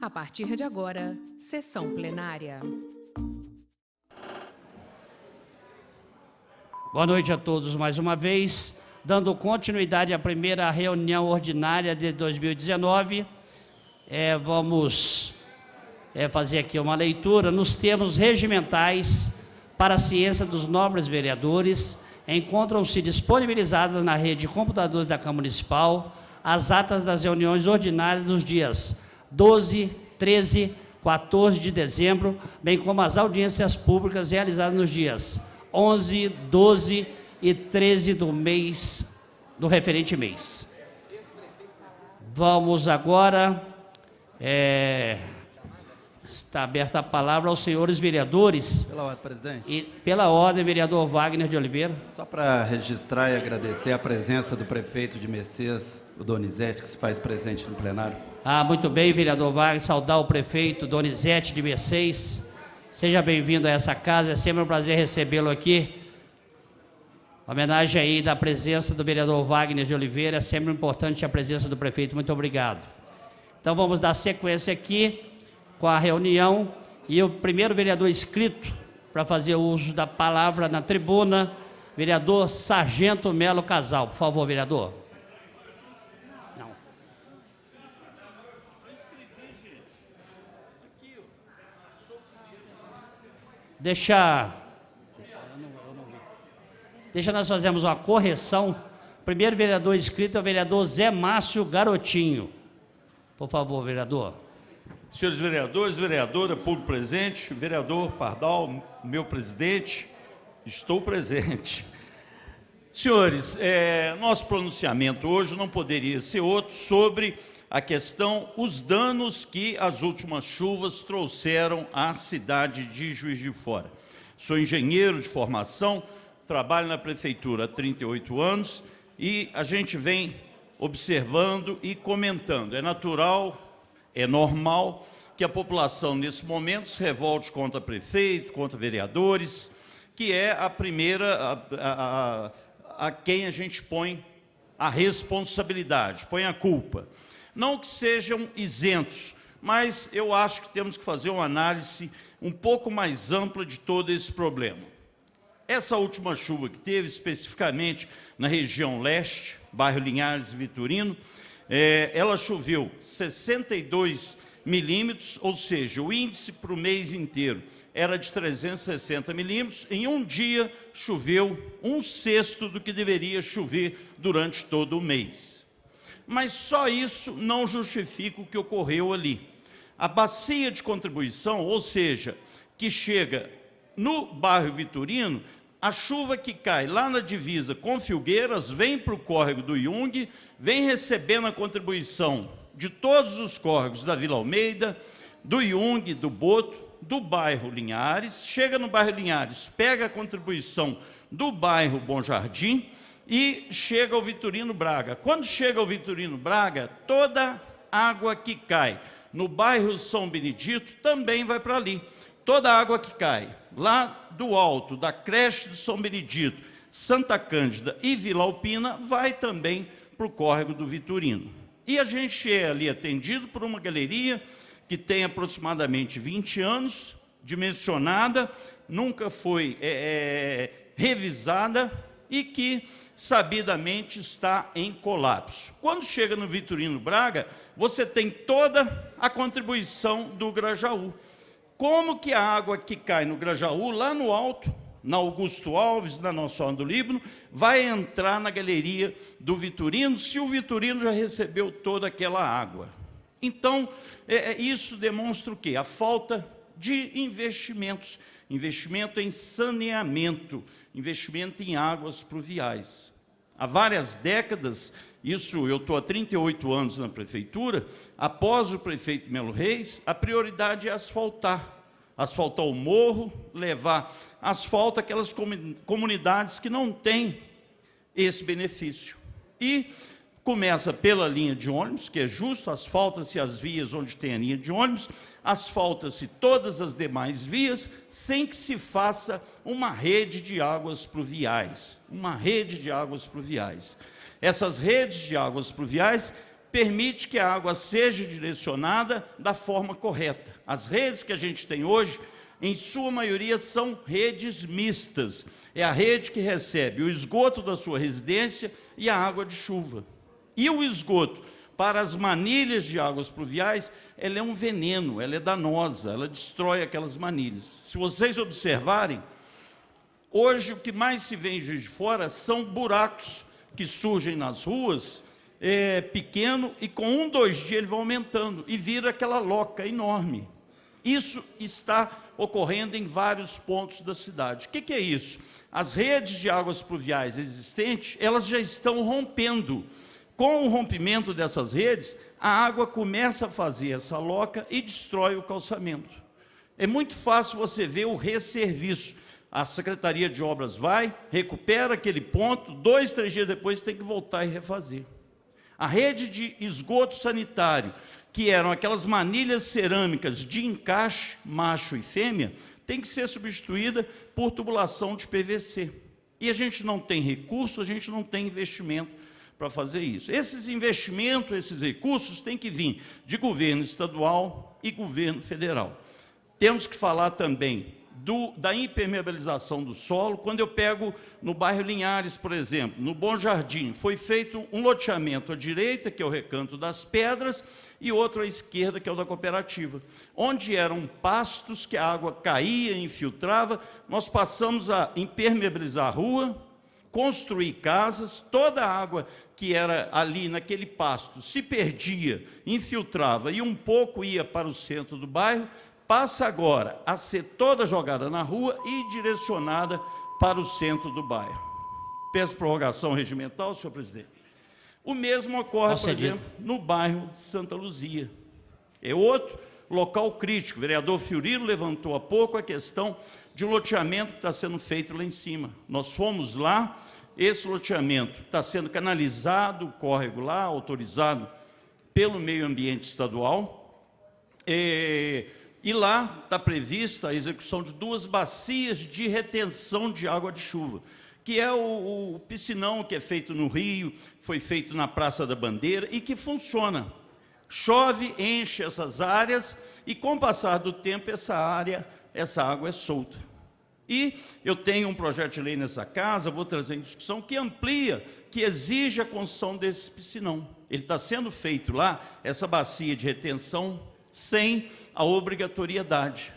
A partir de agora, sessão plenária. Boa noite a todos mais uma vez. Dando continuidade à primeira reunião ordinária de 2019, vamos fazer aqui uma leitura nos termos regimentais para a ciência dos nobres vereadores. Encontram-se disponibilizadas na rede de computadores da Câmara Municipal as atas das reuniões ordinárias dos dias 12, 13, 14 de dezembro, bem como as audiências públicas realizadas nos dias 11, 12 e 13 do referente mês. Vamos agora, está aberta a palavra aos senhores vereadores. Pela ordem, presidente. E pela ordem, vereador Wagner de Oliveira. Só para registrar e agradecer a presença do prefeito de Messias, o Donizete, que se faz presente no plenário. Muito bem, vereador Wagner, saudar o prefeito Donizete de Mercês. Seja bem-vindo a essa casa, é sempre um prazer recebê-lo aqui. Homenagem aí da presença do vereador Wagner de Oliveira, é sempre importante a presença do prefeito, muito obrigado. Então vamos dar sequência aqui com a reunião, e o primeiro vereador inscrito para fazer uso da palavra na tribuna, vereador Sargento Melo Casal. Por favor, vereador. Não. Deixa nós fazermos uma correção. O primeiro vereador inscrito é o vereador Zé Márcio Garotinho. Por favor, vereador. Senhores vereadores, vereadora, público presente, vereador Pardal, meu presidente, estou presente. Senhores, nosso pronunciamento hoje não poderia ser outro sobre a questão, os danos que as últimas chuvas trouxeram à cidade de Juiz de Fora. Sou engenheiro de formação, trabalho na prefeitura há 38 anos e a gente vem observando e comentando. É natural, é normal que a população, nesse momento, se revolte contra prefeito, contra vereadores, que é a primeira a quem a gente põe a responsabilidade, põe a culpa. Não que sejam isentos, mas eu acho que temos que fazer uma análise um pouco mais ampla de todo esse problema. Essa última chuva que teve, especificamente na região leste, bairro Linhares e Vitorino, ela choveu 62 milímetros, ou seja, o índice para o mês inteiro era de 360 milímetros. Em um dia choveu 1/6 do que deveria chover durante todo o mês. Mas só isso não justifica o que ocorreu ali. A bacia de contribuição, ou seja, que chega no bairro Vitorino, a chuva que cai lá na divisa com Filgueiras, vem para o córrego do Iung, vem recebendo a contribuição de todos os córregos da Vila Almeida, do Iung, do Boto, do bairro Linhares, chega no bairro Linhares, pega a contribuição do bairro Bom Jardim e chega ao Vitorino Braga. Quando chega ao Vitorino Braga, toda água que cai no bairro São Benedito também vai para ali. Toda a água que cai lá do alto da creche de São Benedito, Santa Cândida e Vila Alpina vai também para o córrego do Vitorino. E a gente é ali atendido por uma galeria que tem aproximadamente 20 anos, dimensionada, nunca foi revisada e que sabidamente está em colapso. Quando chega no Vitorino Braga, você tem toda a contribuição do Grajaú. Como que a água que cai no Grajaú, lá no alto, na Augusto Alves, na Nossa Senhora do Líbano, vai entrar na galeria do Vitorino, se o Vitorino já recebeu toda aquela água? Então, isso demonstra o quê? A falta de investimentos, investimento em saneamento, investimento em águas pluviais. Há várias décadas, isso eu estou há 38 anos na prefeitura, após o prefeito Melo Reis, a prioridade é asfaltar o morro, levar asfalto àquelas comunidades que não têm esse benefício. E começa pela linha de ônibus, que é justo, asfalta-se as vias onde tem a linha de ônibus, asfalta-se todas as demais vias, sem que se faça uma rede de águas pluviais. Essas redes de águas pluviais permite que a água seja direcionada da forma correta. As redes que a gente tem hoje, em sua maioria, são redes mistas. É a rede que recebe o esgoto da sua residência e a água de chuva. E o esgoto, para as manilhas de águas pluviais, ela é um veneno, ela é danosa, ela destrói aquelas manilhas. Se vocês observarem, hoje o que mais se vê em Juiz de Fora são buracos que surgem nas ruas, pequeno, e com 1, 2 dias ele vai aumentando e vira aquela loca enorme. Isso está ocorrendo em vários pontos da cidade. O que é isso? As redes de águas pluviais existentes, elas já estão rompendo. Com o rompimento dessas redes, a água começa a fazer essa loca e destrói o calçamento. É muito fácil você ver o resserviço. A Secretaria de Obras vai, recupera aquele ponto, 2, 3 dias depois tem que voltar e refazer. A rede de esgoto sanitário, que eram aquelas manilhas cerâmicas de encaixe, macho e fêmea, tem que ser substituída por tubulação de PVC. E a gente não tem recurso, a gente não tem investimento para fazer isso. Esses investimentos, esses recursos têm que vir de governo estadual e governo federal. Temos que falar também da impermeabilização do solo. Quando eu pego no bairro Linhares, por exemplo, no Bom Jardim, foi feito um loteamento à direita, que é o Recanto das Pedras, e outro à esquerda, que é o da Cooperativa, onde eram pastos que a água caía e infiltrava. Nós passamos a impermeabilizar a rua, construir casas, toda a água que era ali naquele pasto se perdia, infiltrava e um pouco ia para o centro do bairro, passa agora a ser toda jogada na rua e direcionada para o centro do bairro. Peço prorrogação regimental, senhor presidente. O mesmo ocorre, por exemplo, no bairro Santa Luzia. É outro local crítico. O vereador Fiorilo levantou há pouco a questão de um loteamento que está sendo feito lá em cima. Nós fomos lá, esse loteamento está sendo canalizado, o córrego lá, autorizado pelo meio ambiente estadual, e lá está prevista a execução de 2 bacias de retenção de água de chuva, que é o piscinão que é feito no Rio, foi feito na Praça da Bandeira e que funciona. Chove, enche essas áreas e, com o passar do tempo, essa água é solta. E eu tenho um projeto de lei nessa casa, vou trazer em discussão, que amplia, que exige a construção desse piscinão. Ele está sendo feito lá, essa bacia de retenção, sem a obrigatoriedade.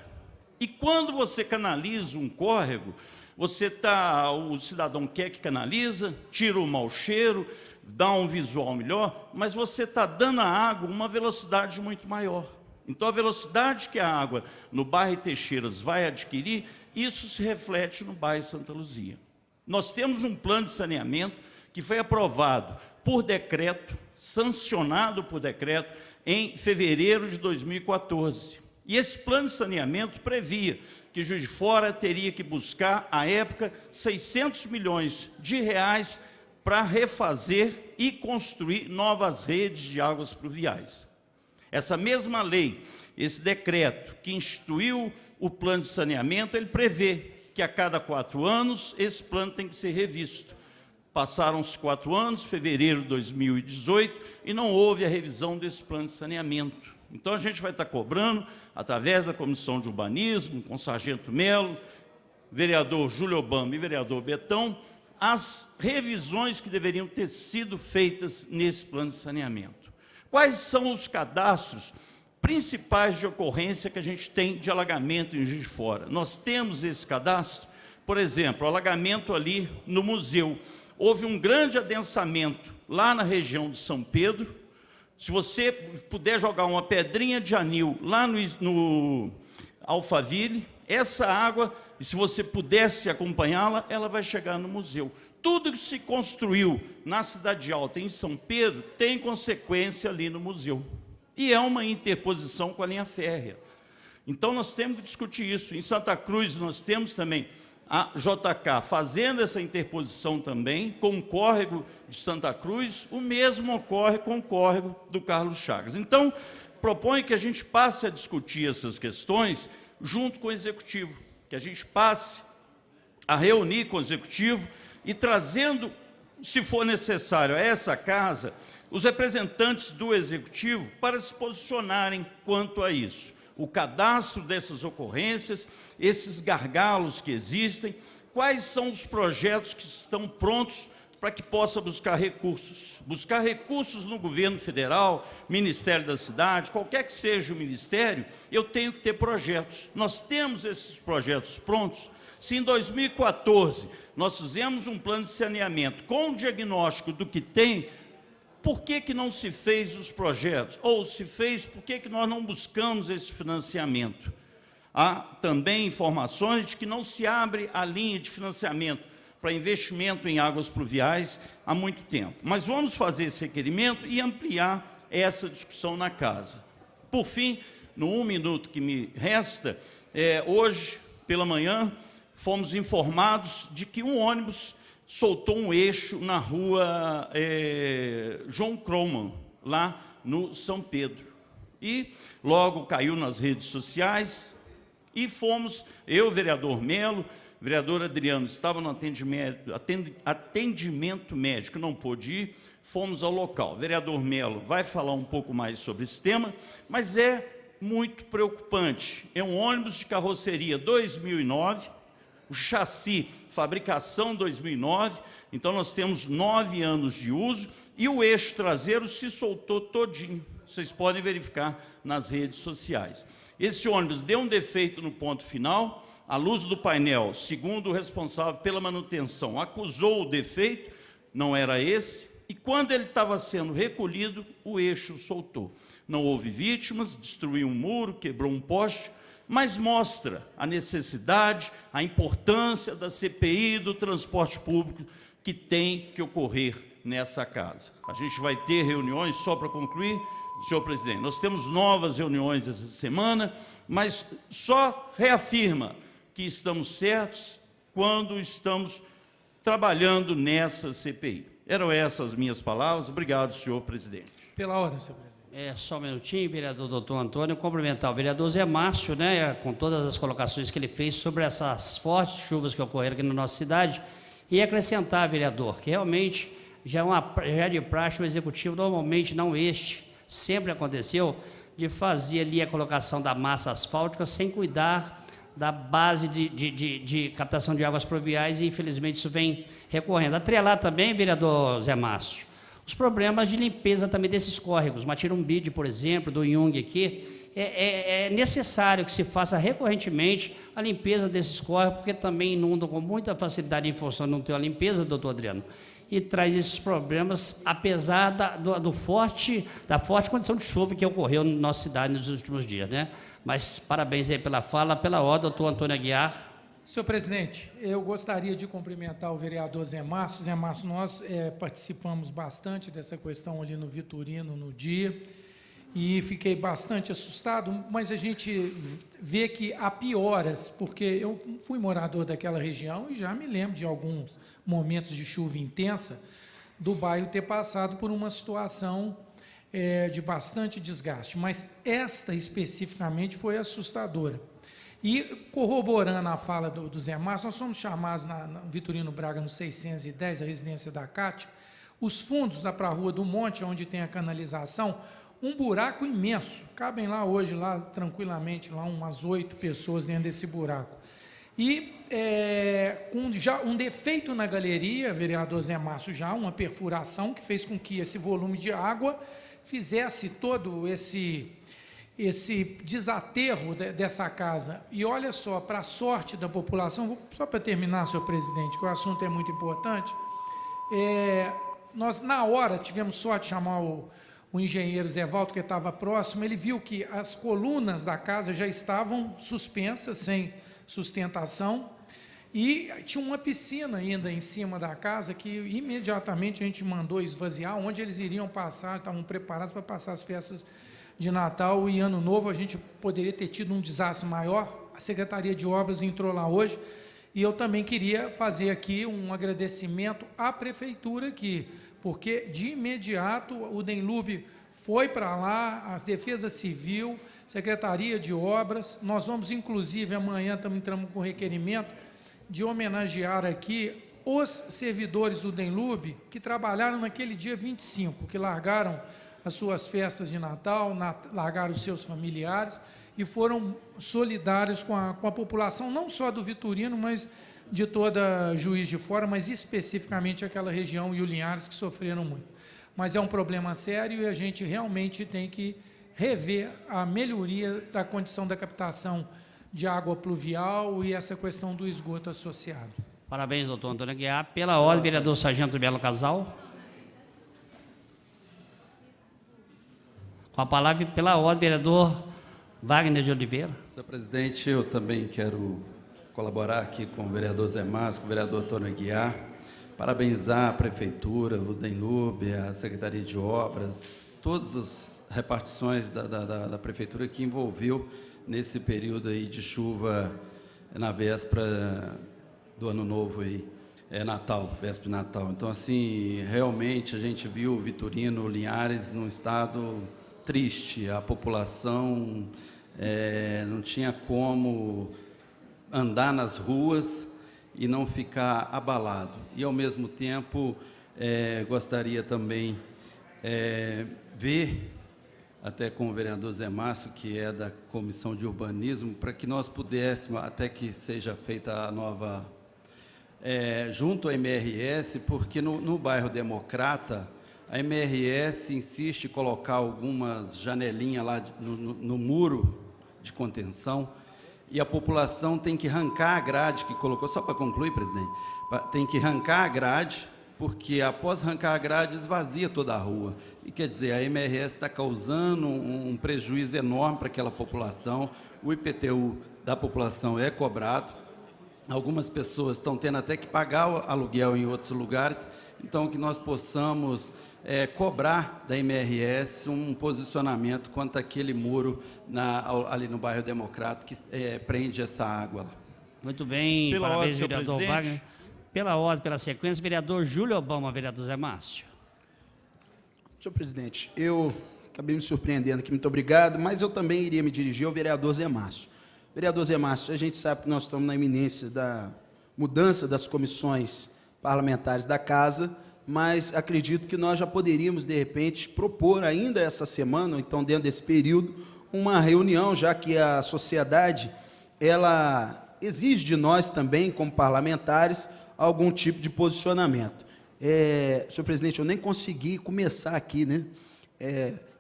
E quando você canaliza um córrego, o cidadão quer que canaliza, tira o mau cheiro, dá um visual melhor, mas você está dando à água uma velocidade muito maior. Então, a velocidade que a água no bairro Teixeiras vai adquirir, isso se reflete no bairro Santa Luzia. Nós temos um plano de saneamento que foi aprovado por decreto, sancionado por decreto, em fevereiro de 2014. E esse plano de saneamento previa que Juiz de Fora teria que buscar, à época, 600 milhões de reais para refazer e construir novas redes de águas pluviais. Essa mesma lei, esse decreto que instituiu o plano de saneamento, ele prevê que a cada 4 anos esse plano tem que ser revisto. Passaram-se 4 anos, fevereiro de 2018, e não houve a revisão desse plano de saneamento. Então, a gente vai estar cobrando, através da Comissão de Urbanismo, com o Sargento Melo, vereador Júlio Obama e vereador Betão, as revisões que deveriam ter sido feitas nesse plano de saneamento. Quais são os cadastros principais de ocorrência que a gente tem de alagamento em Juiz de Fora? Nós temos esse cadastro, por exemplo, o alagamento ali no museu. Houve um grande adensamento lá na região de São Pedro. Se você puder jogar uma pedrinha de anil lá no Alphaville, essa água, e se você pudesse acompanhá-la, ela vai chegar no museu. Tudo que se construiu na Cidade Alta, em São Pedro, tem consequência ali no museu. E é uma interposição com a linha férrea. Então, nós temos que discutir isso. Em Santa Cruz, nós temos também a JK fazendo essa interposição também, com o córrego de Santa Cruz, o mesmo ocorre com o córrego do Carlos Chagas. Então, proponho que a gente passe a discutir essas questões junto com o Executivo, que a gente passe a reunir com o Executivo e trazendo, se for necessário, a essa casa, os representantes do Executivo para se posicionarem quanto a isso. O cadastro dessas ocorrências, esses gargalos que existem, quais são os projetos que estão prontos para que possa buscar recursos. Buscar recursos no governo federal, Ministério da Cidade, qualquer que seja o ministério, eu tenho que ter projetos. Nós temos esses projetos prontos. Se em 2014 nós fizemos um plano de saneamento com o diagnóstico do que tem, por que não se fez os projetos? Ou se fez, por que nós não buscamos esse financiamento? Há também informações de que não se abre a linha de financiamento para investimento em águas pluviais há muito tempo. Mas vamos fazer esse requerimento e ampliar essa discussão na casa. Por fim, no 1 minuto que me resta, hoje pela manhã fomos informados de que um ônibus soltou um eixo na rua João Croman, lá no São Pedro. E logo caiu nas redes sociais e fomos, eu, vereador Melo, vereador Adriano, estava no atendimento médico, não pôde ir, fomos ao local. O vereador Melo vai falar um pouco mais sobre esse tema, mas é muito preocupante. É um ônibus de carroceria 2009, o chassi, fabricação 2009, então nós temos 9 anos de uso, e o eixo traseiro se soltou todinho. Vocês podem verificar nas redes sociais. Esse ônibus deu um defeito no ponto final, a luz do painel, segundo o responsável pela manutenção, acusou o defeito, não era esse, e quando ele estava sendo recolhido, o eixo soltou. Não houve vítimas, destruiu um muro, quebrou um poste, mas mostra a necessidade, a importância da CPI do transporte público que tem que ocorrer nessa casa. A gente vai ter reuniões, só para concluir, senhor presidente, nós temos novas reuniões essa semana, mas só reafirma que estamos certos quando estamos trabalhando nessa CPI. Eram essas minhas palavras. Obrigado, senhor presidente. Pela ordem, senhor presidente. Só um minutinho, vereador doutor Antônio, cumprimentar o vereador Zé Márcio, né, com todas as colocações que ele fez sobre essas fortes chuvas que ocorreram aqui na nossa cidade, e acrescentar, vereador, que realmente já é de praxe o Executivo, normalmente não sempre aconteceu, de fazer ali a colocação da massa asfáltica sem cuidar da base de captação de águas pluviais, e infelizmente isso vem recorrendo. Atrelar também, vereador Zé Márcio, os problemas de limpeza também desses córregos. Matirumbide, por exemplo, do Jung aqui, é necessário que se faça recorrentemente a limpeza desses córregos, porque também inundam com muita facilidade em função de não ter a limpeza, doutor Adriano, e traz esses problemas, apesar da forte condição de chuva que ocorreu na nossa cidade nos últimos dias, né? Mas parabéns aí pela fala, pela ordem, doutor Antônio Aguiar. Senhor presidente, eu gostaria de cumprimentar o vereador Zé Márcio. Zé Márcio, nós participamos bastante dessa questão ali no Vitorino no dia, e fiquei bastante assustado, mas a gente vê que há pioras, porque eu fui morador daquela região e já me lembro de alguns momentos de chuva intensa do bairro ter passado por uma situação de bastante desgaste, mas esta especificamente foi assustadora. E corroborando a fala do Zé Márcio, nós somos chamados na Vitorino Braga, no 610, a residência da Cátia, os fundos da pra Rua do Monte, onde tem a canalização, um buraco imenso, cabem lá hoje, lá tranquilamente, lá umas 8 pessoas dentro desse buraco. E com já um defeito na galeria, vereador Zé Márcio, já uma perfuração que fez com que esse volume de água fizesse todo esse desaterro dessa casa. E olha só, para a sorte da população, só para terminar, senhor presidente, que o assunto é muito importante, nós na hora tivemos sorte de chamar o engenheiro Zé Valdo, que estava próximo. Ele viu que as colunas da casa já estavam suspensas, sem sustentação, e tinha uma piscina ainda em cima da casa que imediatamente a gente mandou esvaziar, onde eles iriam passar, estavam preparados para passar as festas de Natal e Ano Novo. A gente poderia ter tido um desastre maior. A Secretaria de Obras entrou lá hoje, e eu também queria fazer aqui um agradecimento à Prefeitura aqui, porque de imediato o DENLUB foi para lá, a Defesa Civil, Secretaria de Obras. Nós vamos, inclusive, amanhã estamos entrando com requerimento de homenagear aqui os servidores do DENLUB que trabalharam naquele dia 25, que largaram as suas festas de Natal, largaram os seus familiares e foram solidários com a população, não só do Vitorino, mas de toda Juiz de Fora, mas especificamente aquela região e o Linhares, que sofreram muito. Mas é um problema sério e a gente realmente tem que rever a melhoria da condição da captação de água pluvial e essa questão do esgoto associado. Parabéns, doutor Antônio Aguiar. Pela ordem, vereador Sargento Belo Casal. Com a palavra, pela ordem, vereador Wagner de Oliveira. Senhor presidente, eu também quero colaborar aqui com o vereador Zé Márcio, com o vereador Antônio Aguiar, parabenizar a prefeitura, o DENLUB, a Secretaria de Obras, todas as repartições da prefeitura que envolveu nesse período aí de chuva na véspera do Ano Novo aí, Natal, véspera de Natal. Então, assim, realmente a gente viu o Vitorino, Linhares num estado triste, a população não tinha como andar nas ruas e não ficar abalado. E, ao mesmo tempo, gostaria também ver, até com o vereador Zé Márcio, que é da Comissão de Urbanismo, para que nós pudéssemos, até que seja feita a nova, junto à MRS, porque no bairro Democrata, a MRS insiste em colocar algumas janelinhas lá no muro de contenção, e a população tem que arrancar a grade que colocou, só para concluir, presidente, tem que arrancar a grade, porque após arrancar a grade esvazia toda a rua. E quer dizer, a MRS está causando um prejuízo enorme para aquela população, o IPTU da população é cobrado, algumas pessoas estão tendo até que pagar o aluguel em outros lugares, então que nós possamos cobrar da MRS um posicionamento quanto àquele muro ali no bairro Democrata que prende essa água lá. Muito bem, Pela parabéns, ordem, vereador Wagner. Pela ordem, pela sequência, vereador Júlio Obama, vereador Zé Márcio. Senhor presidente, eu acabei me surpreendendo aqui, muito obrigado, mas eu também iria me dirigir ao vereador Zé Márcio. Vereador Zé Márcio, a gente sabe que nós estamos na iminência da mudança das comissões parlamentares da Casa, mas acredito que nós já poderíamos, de repente, propor ainda essa semana, ou então dentro desse período, uma reunião, já que a sociedade, ela exige de nós também, como parlamentares, algum tipo de posicionamento. Senhor presidente, eu nem consegui começar aqui, né?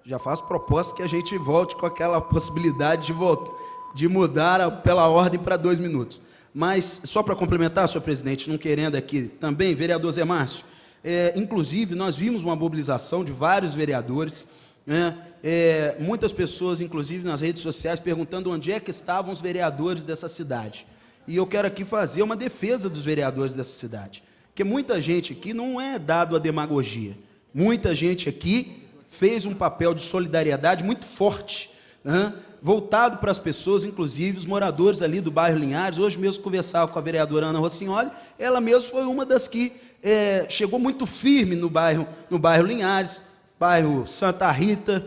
Já faço proposta que a gente volte com aquela possibilidade de mudar pela ordem para 2 minutos. Mas, só para complementar, senhor presidente, não querendo aqui também, vereador Zé Márcio, inclusive, nós vimos uma mobilização de vários vereadores, né? Muitas pessoas, inclusive nas redes sociais, perguntando onde é que estavam os vereadores dessa cidade. E eu quero aqui fazer uma defesa dos vereadores dessa cidade, porque muita gente aqui não é dado a demagogia, muita gente aqui fez um papel de solidariedade muito forte, né? Voltado para as pessoas, inclusive os moradores ali do bairro Linhares. Hoje mesmo conversava com a vereadora Ana Rossignoli, ela mesmo foi uma das que chegou muito firme no bairro Linhares, bairro Santa Rita,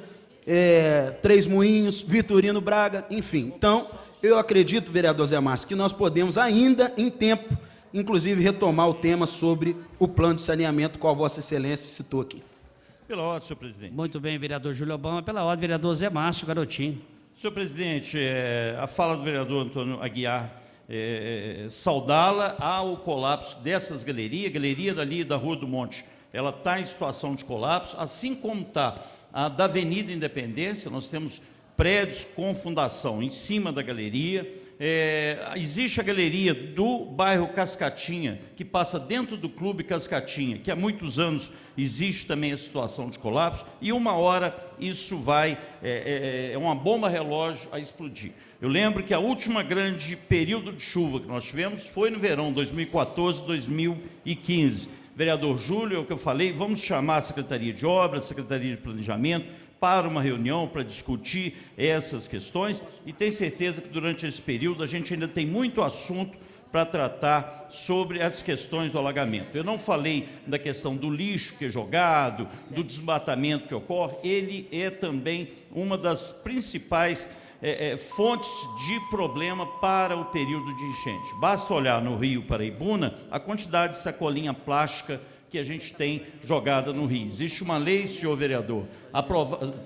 Três Moinhos, Vitorino Braga, enfim. Então, eu acredito, vereador Zé Márcio, que nós podemos ainda, em tempo, inclusive retomar o tema sobre o plano de saneamento, qual Vossa Excelência citou aqui. Pela ordem, senhor presidente. Muito bem, vereador Júlio Obama. Pela ordem, vereador Zé Márcio, garotinho. Senhor presidente, a fala do vereador Antônio Aguiar, saudá-la ao colapso dessas galerias, galeria dali da Rua do Monte, ela está em situação de colapso, assim como está a da Avenida Independência. Nós temos prédios com fundação em cima da galeria. Existe a galeria do bairro Cascatinha, que passa dentro do Clube Cascatinha, que há muitos anos existe também a situação de colapso, e uma hora isso vai, uma bomba relógio a explodir. Eu lembro que a última grande período de chuva que nós tivemos foi no verão, 2014, 2015. Vereador Júlio, é o que eu falei, vamos chamar a Secretaria de Obras, a Secretaria de Planejamento, para uma reunião para discutir essas questões, e tenho certeza que durante esse período a gente ainda tem muito assunto para tratar sobre as questões do alagamento. Eu não falei da questão do lixo que é jogado, do desmatamento que ocorre, ele é também uma das principais fontes de problema para o período de enchente. Basta olhar no Rio Paraibuna a quantidade de sacolinha plástica que a gente tem jogada no Rio. Existe uma lei, senhor vereador,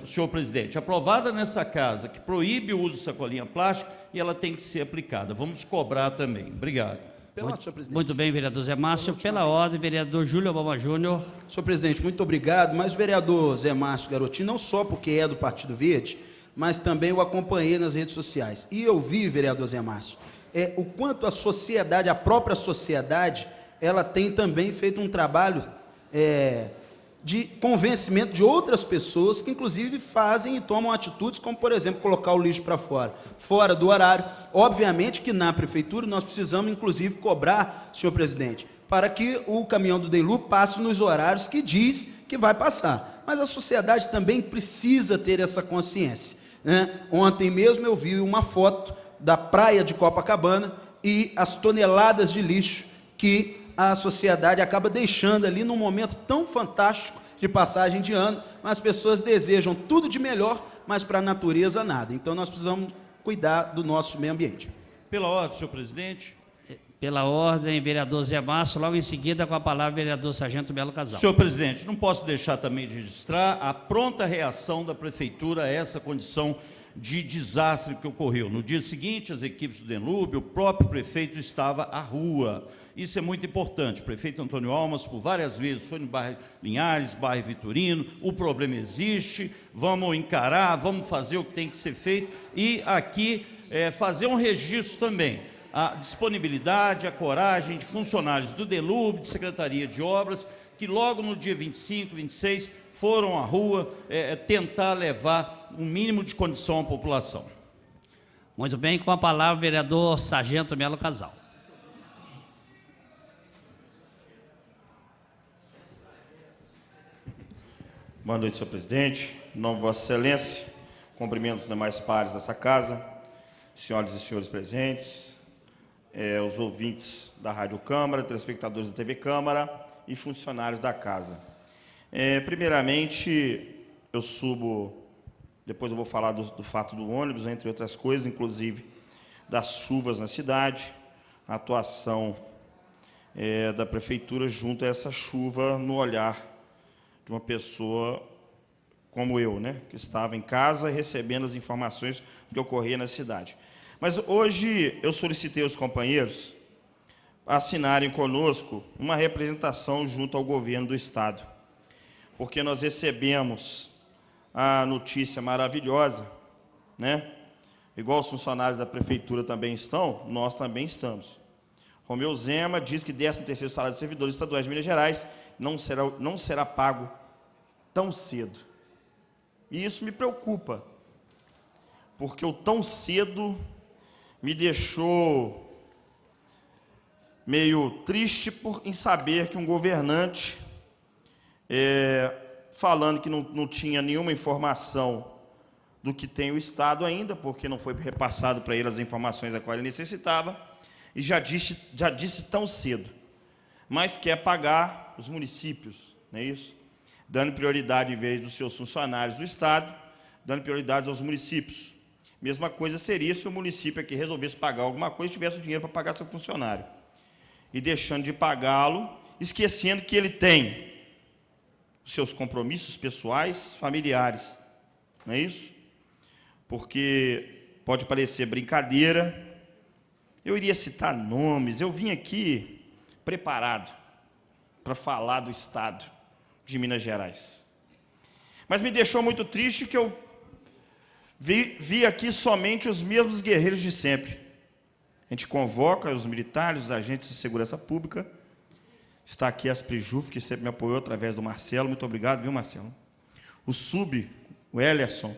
senhor presidente, aprovada nessa casa, que proíbe o uso de sacolinha plástica e ela tem que ser aplicada. Vamos cobrar também. Obrigado. Senhor presidente. Muito bem, vereador Zé Márcio. Pela ordem, vereador Júlio Obama Júnior. Senhor presidente, muito obrigado. Mas o vereador Zé Márcio Garotinho, não só porque é do Partido Verde, mas também o acompanhei nas redes sociais. E eu vi, vereador Zé Márcio, o quanto a sociedade, a própria sociedade, ela tem também feito um trabalho de convencimento de outras pessoas que, inclusive, fazem e tomam atitudes como, por exemplo, colocar o lixo para fora do horário. Obviamente que na prefeitura nós precisamos, inclusive, cobrar, senhor presidente, para que o caminhão do DENLU passe nos horários que diz que vai passar. Mas a sociedade também precisa ter essa consciência, né? Ontem mesmo eu vi uma foto da praia de Copacabana e as toneladas de lixo que a sociedade acaba deixando ali num momento tão fantástico de passagem de ano, mas as pessoas desejam tudo de melhor, mas para a natureza nada. Então nós precisamos cuidar do nosso meio ambiente. Pela ordem, senhor presidente. Pela ordem, vereador Zé Márcio, logo em seguida com a palavra, vereador Sargento Melo Casal. Senhor presidente, não posso deixar também de registrar a pronta reação da prefeitura a essa condição de desastre que ocorreu. No dia seguinte, as equipes do DENLUB, o próprio prefeito estava à rua. Isso é muito importante. O prefeito Antônio Almas, por várias vezes, foi no bairro Linhares, bairro Vitorino, o problema existe, vamos encarar, vamos fazer o que tem que ser feito e aqui fazer um registro também. A disponibilidade, a coragem de funcionários do DENLUB, de Secretaria de Obras, que logo no dia 25, 26, foram à rua tentar levar um mínimo de condição à população. Muito bem, com a palavra, vereador Sargento Melo Casal. Boa noite, senhor presidente. Em nome de Vossa Excelência, cumprimento os demais pares dessa casa, senhoras e senhores presentes, os ouvintes da Rádio Câmara, telespectadores da TV Câmara e funcionários da casa. Primeiramente, eu subo, depois eu vou falar do fato do ônibus, entre outras coisas, inclusive das chuvas na cidade, a atuação da prefeitura junto a essa chuva no olhar de uma pessoa como eu, né, que estava em casa recebendo as informações do que ocorria na cidade. Mas hoje eu solicitei aos companheiros assinarem conosco uma representação junto ao governo do Estado, porque nós recebemos a notícia maravilhosa, né? Igual os funcionários da prefeitura também estão, nós também estamos. Romeu Zema diz que 13º salário dos servidores estaduais de Minas Gerais não será pago tão cedo. E isso me preocupa, porque o tão cedo me deixou meio triste em saber que um governante, falando que não tinha nenhuma informação do que tem o Estado ainda, porque não foi repassado para ele as informações a quais ele necessitava, e já disse tão cedo, mas quer pagar os municípios, não é isso? Dando prioridade, em vez dos seus funcionários do Estado, dando prioridade aos municípios. Mesma coisa seria se o município aqui resolvesse pagar alguma coisa e tivesse o dinheiro para pagar seu funcionário. E deixando de pagá-lo, esquecendo que ele tem os seus compromissos pessoais, familiares. Não é isso? Porque pode parecer brincadeira, eu iria citar nomes, eu vim aqui preparado para falar do Estado de Minas Gerais. Mas me deixou muito triste que eu vi aqui somente os mesmos guerreiros de sempre. A gente convoca os militares, os agentes de segurança pública. Está aqui a Asprejuf, que sempre me apoiou através do Marcelo. Muito obrigado, viu, Marcelo? O Sub, o Ellerson,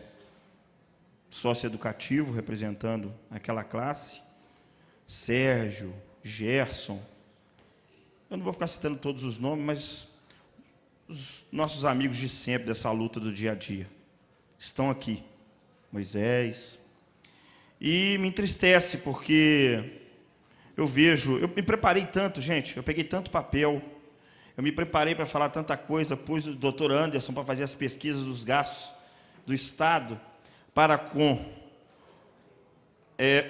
sócio educativo, representando aquela classe. Sérgio, Gerson. Eu não vou ficar citando todos os nomes, mas os nossos amigos de sempre dessa luta do dia a dia estão aqui. Moisés. E me entristece porque eu me preparei tanto, gente, eu peguei tanto papel, eu me preparei para falar tanta coisa, pus o doutor Anderson para fazer as pesquisas dos gastos do Estado para com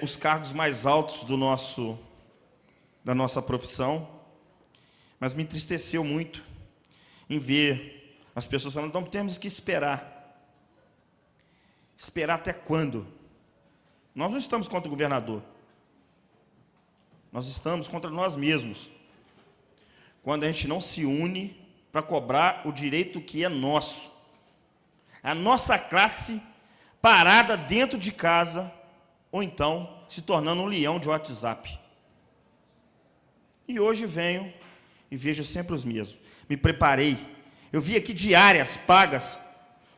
os cargos mais altos da nossa profissão, mas me entristeceu muito em ver as pessoas falando, então temos que esperar. Esperar até quando? Nós não estamos contra o governador. Nós estamos contra nós mesmos. Quando a gente não se une para cobrar o direito que é nosso. A nossa classe parada dentro de casa, ou então se tornando um leão de WhatsApp. E hoje venho e vejo sempre os mesmos. Me preparei. Eu vi aqui diárias pagas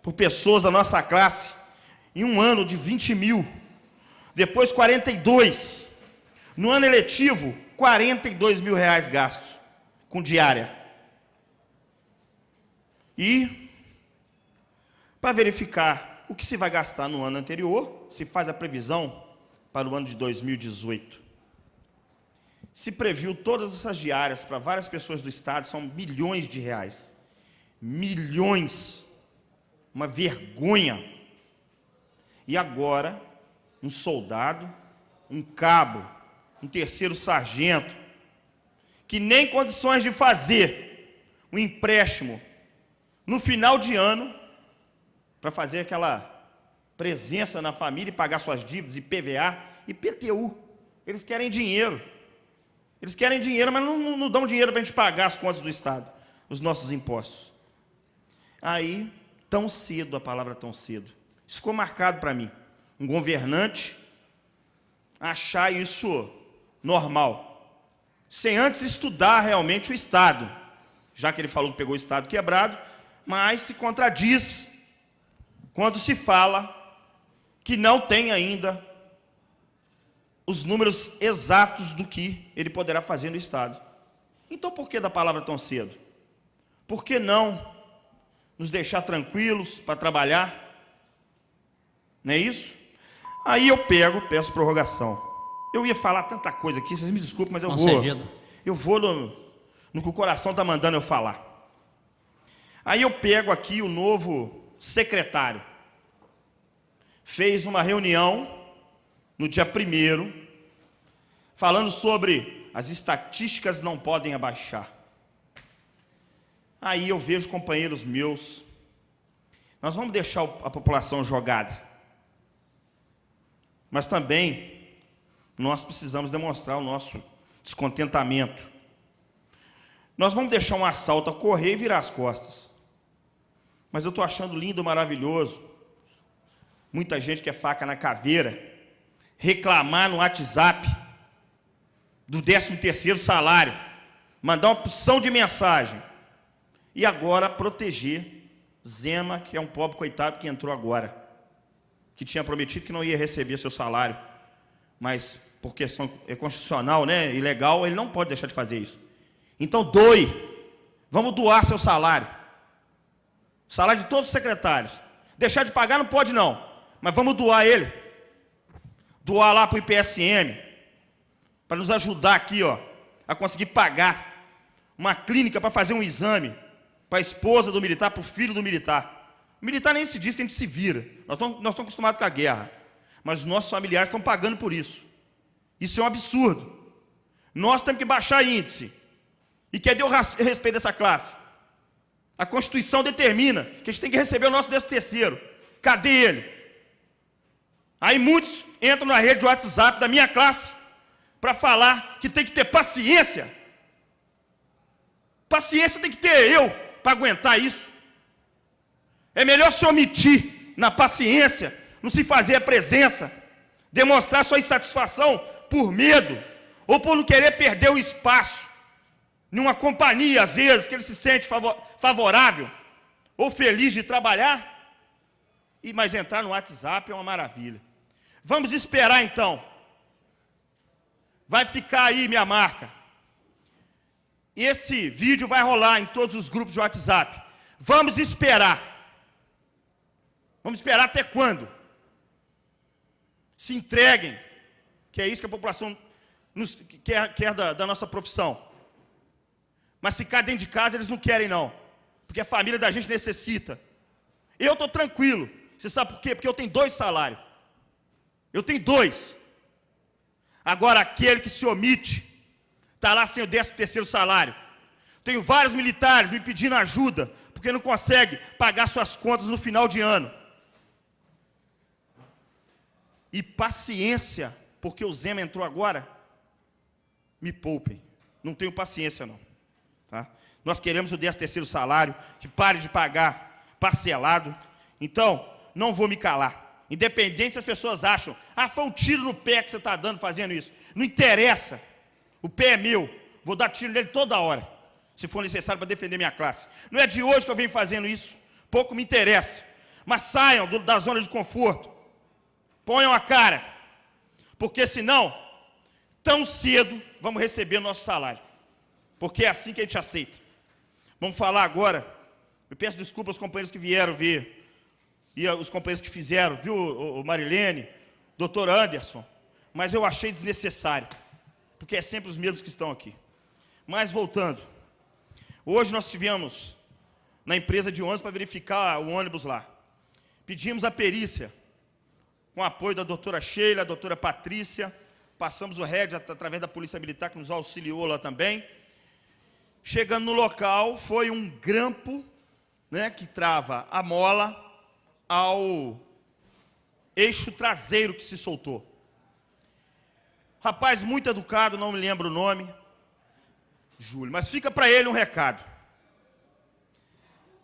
por pessoas da nossa classe, em um ano de 20 mil, depois 42, no ano eletivo, 42 mil reais gastos com diária. E, para verificar o que se vai gastar no ano anterior, se faz a previsão para o ano de 2018. Se previu todas essas diárias para várias pessoas do Estado, são milhões de reais. Milhões. Uma vergonha. E agora, um soldado, um cabo, um terceiro sargento, que nem condições de fazer um empréstimo no final de ano, para fazer aquela presença na família e pagar suas dívidas, IPVA, IPTU. Eles querem dinheiro. Eles querem dinheiro, mas não dão dinheiro para a gente pagar as contas do Estado, os nossos impostos. Aí, tão cedo, a palavra tão cedo. Isso ficou marcado para mim. Um governante achar isso normal, sem antes estudar realmente o Estado, já que ele falou que pegou o Estado quebrado, mas se contradiz quando se fala que não tem ainda os números exatos do que ele poderá fazer no Estado. Então, por que da palavra tão cedo? Por que não nos deixar tranquilos para trabalhar? Não é isso? Aí eu peço prorrogação. Eu ia falar tanta coisa aqui, vocês me desculpem, mas eu vou no que o coração está mandando eu falar. Aí eu pego aqui o novo secretário. Fez uma reunião no dia 1º, falando sobre as estatísticas não podem abaixar. Aí eu vejo companheiros meus, nós vamos deixar a população jogada, mas também nós precisamos demonstrar o nosso descontentamento. Nós vamos deixar um assalto ocorrer e virar as costas. Mas eu estou achando lindo, maravilhoso, muita gente que é faca na caveira, reclamar no WhatsApp do 13º salário, mandar uma porção de mensagem, e agora proteger Zema, que é um pobre coitado que entrou agora, que tinha prometido que não ia receber seu salário, mas por questão constitucional, né, ilegal, ele não pode deixar de fazer isso. Então doe, vamos doar seu salário, o salário de todos os secretários. Deixar de pagar não pode não, mas vamos doar ele, doar lá para o IPSM, para nos ajudar aqui, ó, a conseguir pagar uma clínica para fazer um exame para a esposa do militar, para o filho do militar. O militar nem se diz que a gente se vira. Nós estamos acostumados com a guerra. Mas os nossos familiares estão pagando por isso. Isso é um absurdo. Nós temos que baixar índice. E que é Deus respeito dessa classe. A Constituição determina que a gente tem que receber o nosso 13º. Cadê ele? Aí muitos entram na rede de WhatsApp da minha classe para falar que tem que ter paciência. Paciência tem que ter eu para aguentar isso. É melhor se omitir na paciência, não se fazer a presença, demonstrar sua insatisfação por medo, ou por não querer perder o espaço, numa companhia, às vezes, que ele se sente favorável, ou feliz de trabalhar, mas entrar no WhatsApp é uma maravilha. Vamos esperar então. Vai ficar aí minha marca. Esse vídeo vai rolar em todos os grupos de WhatsApp. Vamos esperar. Vamos esperar até quando? Se entreguem, que é isso que a população quer da nossa profissão. Mas ficar dentro de casa eles não querem não, porque a família da gente necessita. Eu estou tranquilo. Você sabe por quê? Porque eu tenho 2 salários. Eu tenho 2. Agora, aquele que se omite, está lá sem o 13º salário. Tenho vários militares me pedindo ajuda, porque não consegue pagar suas contas no final de ano. E paciência, porque o Zema entrou agora, me poupem. Não tenho paciência, não. Tá? Nós queremos o 13º salário, que pare de pagar parcelado. Então, não vou me calar. Independente se as pessoas acham, foi um tiro no pé que você está dando fazendo isso. Não interessa. O pé é meu. Vou dar tiro nele toda hora, se for necessário para defender minha classe. Não é de hoje que eu venho fazendo isso. Pouco me interessa. Mas saiam da zona de conforto. Ponham a cara. Porque senão, tão cedo, vamos receber o nosso salário. Porque é assim que a gente aceita. Vamos falar agora. Eu peço desculpa aos companheiros que vieram ver. E os companheiros que fizeram, viu, o Marilene, doutor Anderson. Mas eu achei desnecessário. Porque é sempre os mesmos que estão aqui. Mas voltando. Hoje nós estivemos na empresa de ônibus para verificar o ônibus lá. Pedimos a perícia, com o apoio da doutora Sheila, da doutora Patrícia. Passamos o RED através da Polícia Militar, que nos auxiliou lá também. Chegando no local, foi um grampo, né, que trava a mola ao eixo traseiro que se soltou. Rapaz muito educado, não me lembro o nome, Júlio, mas fica para ele um recado.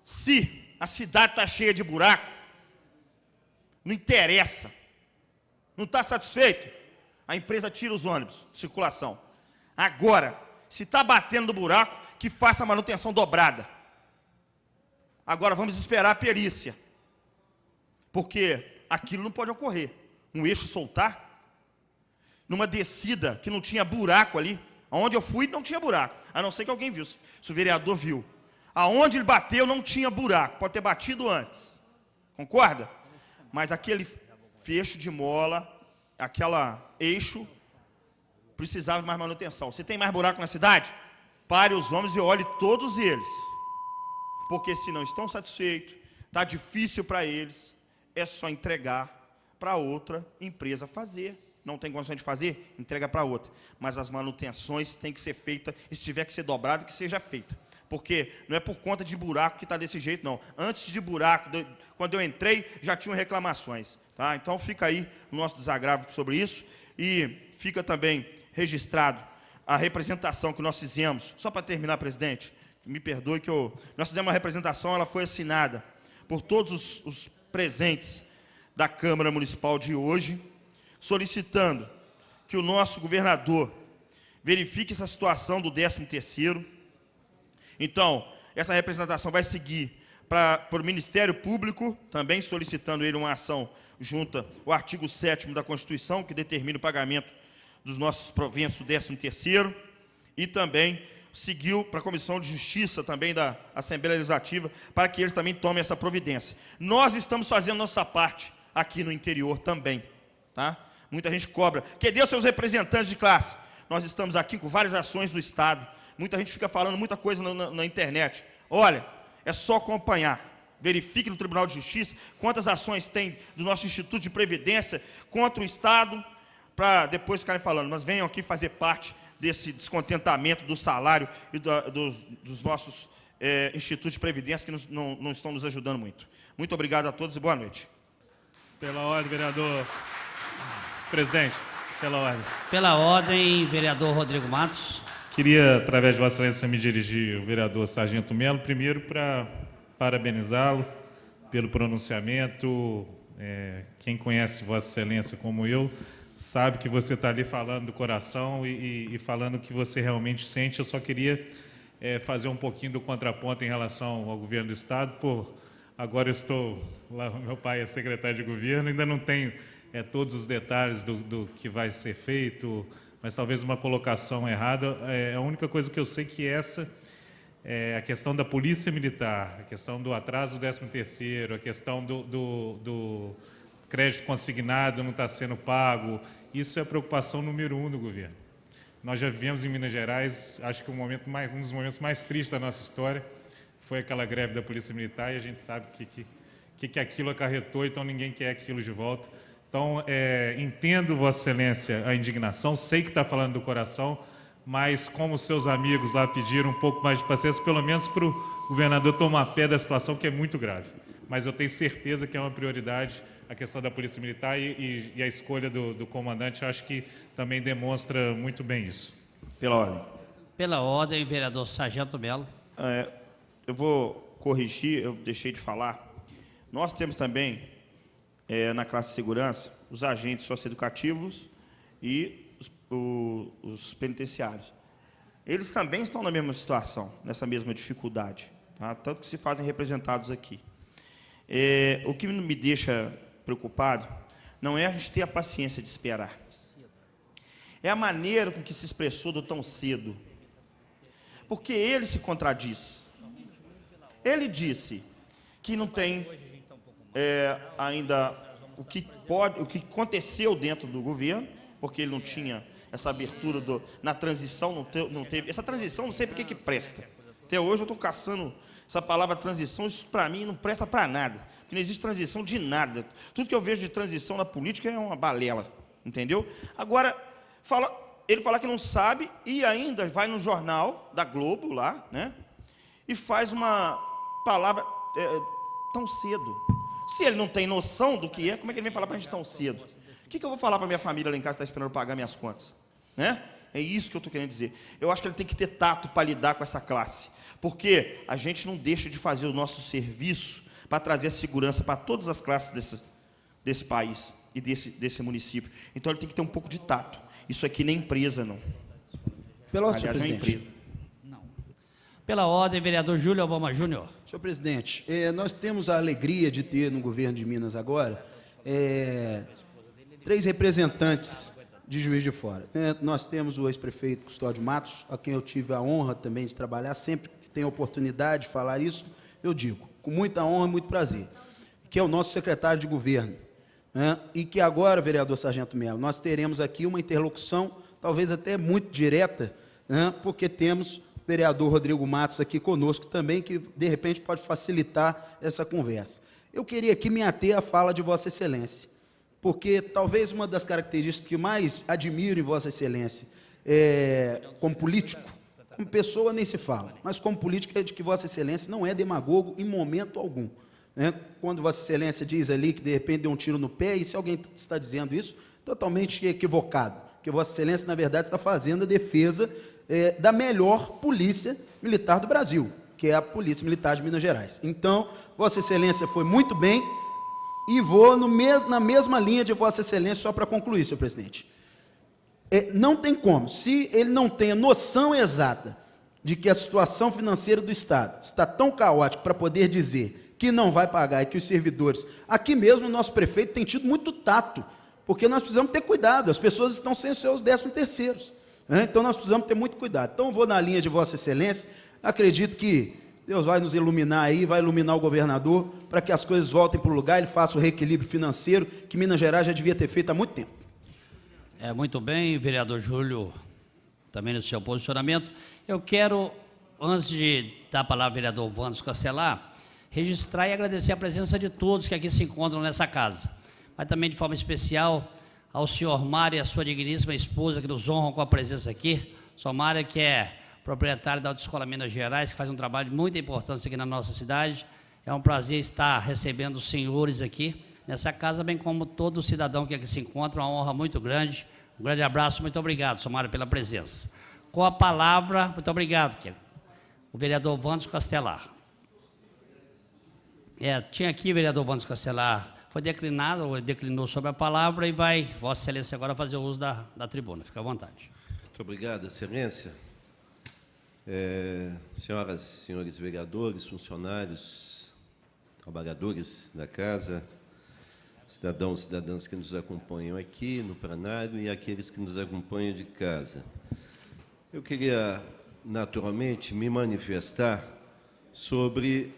Se a cidade está cheia de buraco, não interessa, não está satisfeito, a empresa tira os ônibus de circulação. Agora, se está batendo no buraco, que faça a manutenção dobrada. Agora vamos esperar a perícia, porque aquilo não pode ocorrer. Um eixo soltar, numa descida que não tinha buraco ali. Aonde eu fui não tinha buraco, a não ser que alguém viu, se o vereador viu. Aonde ele bateu não tinha buraco, pode ter batido antes. Concorda? Mas aquele fecho de mola, aquela eixo, precisava de mais manutenção. Se tem mais buraco na cidade, pare os homens e olhe todos eles. Porque se não estão satisfeitos, está difícil para eles, é só entregar para outra empresa fazer. Não tem condição de fazer, entrega para outra. Mas as manutenções têm que ser feitas, e se tiver que ser dobrado, que seja feita. Porque não é por conta de buraco que está desse jeito, não. Antes de buraco, quando eu entrei, já tinham reclamações. Tá? Então fica aí o nosso desagravo sobre isso. E fica também registrado a representação que nós fizemos. Só para terminar, presidente, me perdoe que nós fizemos uma representação, ela foi assinada por todos os presentes da Câmara Municipal de hoje, solicitando que o nosso governador verifique essa situação do 13º. Então, essa representação vai seguir para o Ministério Público, também solicitando ele uma ação junto ao artigo 7º da Constituição, que determina o pagamento dos nossos proventos do 13º, e também seguiu para a Comissão de Justiça também da Assembleia Legislativa, para que eles também tomem essa providência. Nós estamos fazendo nossa parte aqui no interior também, tá? Muita gente cobra. Cadê os seus representantes de classe? Nós estamos aqui com várias ações do Estado. Muita gente fica falando muita coisa na internet. Olha, é só acompanhar. Verifique no Tribunal de Justiça quantas ações tem do nosso Instituto de Previdência contra o Estado, para depois ficarem falando. Mas venham aqui fazer parte desse descontentamento do salário e dos nossos institutos de previdência que não estão nos ajudando muito. Muito obrigado a todos e boa noite. Pela ordem, vereador. Presidente, pela ordem. Pela ordem, vereador Rodrigo Matos. Queria, através de Vossa Excelência, me dirigir ao vereador Sargento Melo, primeiro para parabenizá-lo pelo pronunciamento. Quem conhece Vossa Excelência como eu, sabe que você está ali falando do coração e falando o que você realmente sente. Eu só queria fazer um pouquinho do contraponto em relação ao governo do Estado. Agora eu estou lá, meu pai é secretário de governo, ainda não tenho todos os detalhes do que vai ser feito, mas talvez uma colocação errada. A única coisa que eu sei que essa é a questão da polícia militar, a questão do atraso do 13º, a questão do crédito consignado não está sendo pago. Isso é a preocupação número 1 do governo. Nós já vivemos em Minas Gerais, acho que um dos momentos mais tristes da nossa história foi aquela greve da Polícia Militar, e a gente sabe que aquilo acarretou, então ninguém quer aquilo de volta. Então, entendo, Vossa Excelência, a indignação, sei que está falando do coração, mas como seus amigos lá pediram um pouco mais de paciência, pelo menos para o governador tomar pé da situação, que é muito grave. Mas eu tenho certeza que é uma prioridade a questão da Polícia Militar e a escolha do comandante, acho que também demonstra muito bem isso. Pela ordem. Pela ordem, vereador Sargento Melo. Eu vou corrigir, eu deixei de falar. Nós temos também, na classe de segurança, os agentes socioeducativos e os penitenciários. Eles também estão na mesma situação, nessa mesma dificuldade, tá? Tanto que se fazem representados aqui. O que me deixa preocupado não é a gente ter a paciência de esperar. É a maneira com que se expressou do tão cedo. Porque ele se contradiz. Ele disse que não tem ainda o que aconteceu dentro do governo, porque ele não tinha essa abertura na transição, não teve. Essa transição, não sei por que presta. Até hoje eu estou caçando essa palavra transição, isso para mim não presta para nada, porque não existe transição de nada. Tudo que eu vejo de transição na política é uma balela, entendeu? Agora, ele fala que não sabe e ainda vai no jornal da Globo lá, né? E faz uma palavra tão cedo. Se ele não tem noção do que é, como é que ele vem falar para a gente tão cedo? O que eu vou falar para minha família lá em casa que está esperando pagar minhas contas? Né? É isso que eu estou querendo dizer. Eu acho que ele tem que ter tato para lidar com essa classe, porque a gente não deixa de fazer o nosso serviço para trazer a segurança para todas as classes desse país e desse município. Então ele tem que ter um pouco de tato. Isso aqui nem empresa, não. Pela ordem, senhor Aliás, não é presidente. empresa. Pela ordem, vereador Júlio Obama Júnior. Senhor presidente, nós temos a alegria de ter no governo de Minas agora 3 representantes de Juiz de Fora. Nós temos o ex-prefeito Custódio Matos, a quem eu tive a honra também de trabalhar. Sempre que tenho a oportunidade de falar isso, eu digo, com muita honra e muito prazer, que é o nosso secretário de governo. E que agora, vereador Sargento Melo, nós teremos aqui uma interlocução, talvez até muito direta, porque temos o vereador Rodrigo Matos aqui conosco também, que de repente pode facilitar essa conversa. Eu queria aqui me ater à fala de Vossa Excelência, porque talvez uma das características que mais admiro em Vossa Excelência, como político, como pessoa nem se fala, mas como político é de que Vossa Excelência não é demagogo em momento algum. Quando Vossa Excelência diz ali que de repente deu um tiro no pé, e se alguém está dizendo isso, totalmente equivocado, porque Vossa Excelência, na verdade, está fazendo a defesa da melhor polícia militar do Brasil, que é a Polícia Militar de Minas Gerais. Então, Vossa Excelência foi muito bem, e vou na mesma linha de Vossa Excelência, só para concluir, senhor presidente. Não tem como, se ele não tem a noção exata de que a situação financeira do Estado está tão caótica para poder dizer que não vai pagar e que os servidores... Aqui mesmo o nosso prefeito tem tido muito tato, porque nós precisamos ter cuidado, as pessoas estão sem os seus 13º. Então nós precisamos ter muito cuidado. Então vou na linha de Vossa Excelência, acredito que Deus vai nos iluminar aí, vai iluminar o governador, para que as coisas voltem para o lugar, ele faça o reequilíbrio financeiro que Minas Gerais já devia ter feito há muito tempo. Muito bem, vereador Júlio, também no seu posicionamento. Eu quero, antes de dar a palavra ao vereador Vandos Castelar, registrar e agradecer a presença de todos que aqui se encontram nessa casa, mas também de forma especial ao senhor Mário e a sua digníssima esposa, que nos honram com a presença aqui. Sua Mária, que é proprietária da Autoescola Minas Gerais, que faz um trabalho de muita importância aqui na nossa cidade. É um prazer estar recebendo os senhores aqui nessa casa, bem como todo cidadão que aqui se encontra, uma honra muito grande. Um grande abraço, muito obrigado, sua Mária, pela presença. Com a palavra, muito obrigado, querido, o vereador Vandos Castelar. Tinha aqui o vereador Vandos Castelar, foi declinado, ou declinou sobre a palavra, e vai, Vossa Excelência, agora fazer o uso da tribuna. Fica à vontade. Muito obrigado, Excelência. Senhoras e senhores vereadores, funcionários, trabalhadores da casa, cidadãos e cidadãs que nos acompanham aqui no plenário e aqueles que nos acompanham de casa. Eu queria, naturalmente, me manifestar sobre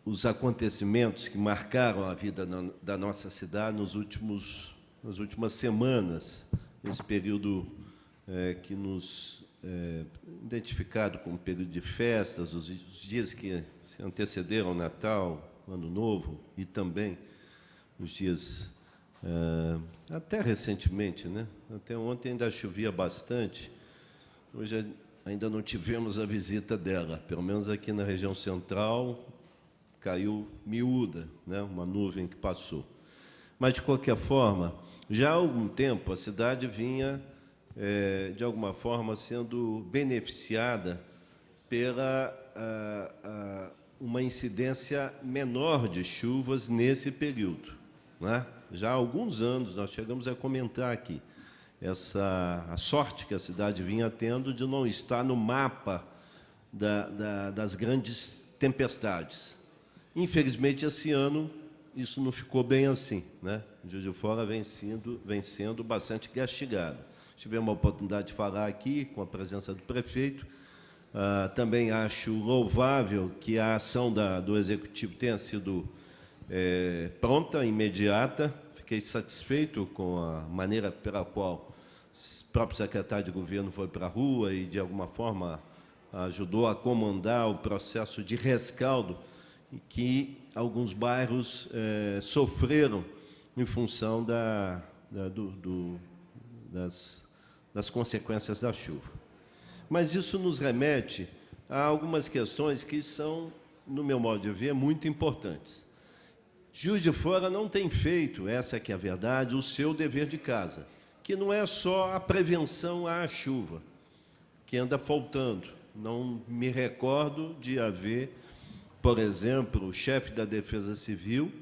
os acontecimentos que marcaram a vida da nossa cidade nas últimas semanas, esse período que nos identificado como período de festas, os dias que se antecederam ao Natal, Ano Novo, e também nos dias, até recentemente, né? Até ontem ainda chovia bastante, hoje ainda não tivemos a visita dela, pelo menos aqui na região central, caiu miúda, né? Uma nuvem que passou. Mas, de qualquer forma, já há algum tempo a cidade vinha, de alguma forma, sendo beneficiada pela uma incidência menor de chuvas nesse período, né? Já há alguns anos, nós chegamos a comentar aqui, a sorte que a cidade vinha tendo de não estar no mapa das grandes tempestades. Infelizmente, esse ano, isso não ficou bem assim, né? Juiz de Fora vem sendo bastante castigado. Tivemos a oportunidade de falar aqui com a presença do prefeito. Também acho louvável que a ação do Executivo tenha sido pronta, imediata. Fiquei satisfeito com a maneira pela qual o próprio secretário de governo foi para a rua e, de alguma forma, ajudou a comandar o processo de rescaldo que alguns bairros sofreram em função das consequências da chuva. Mas isso nos remete a algumas questões que são, no meu modo de ver, muito importantes. Juiz de Fora não tem feito, essa que é a verdade, o seu dever de casa, que não é só a prevenção à chuva, que anda faltando. Não me recordo de haver, por exemplo, o chefe da Defesa Civil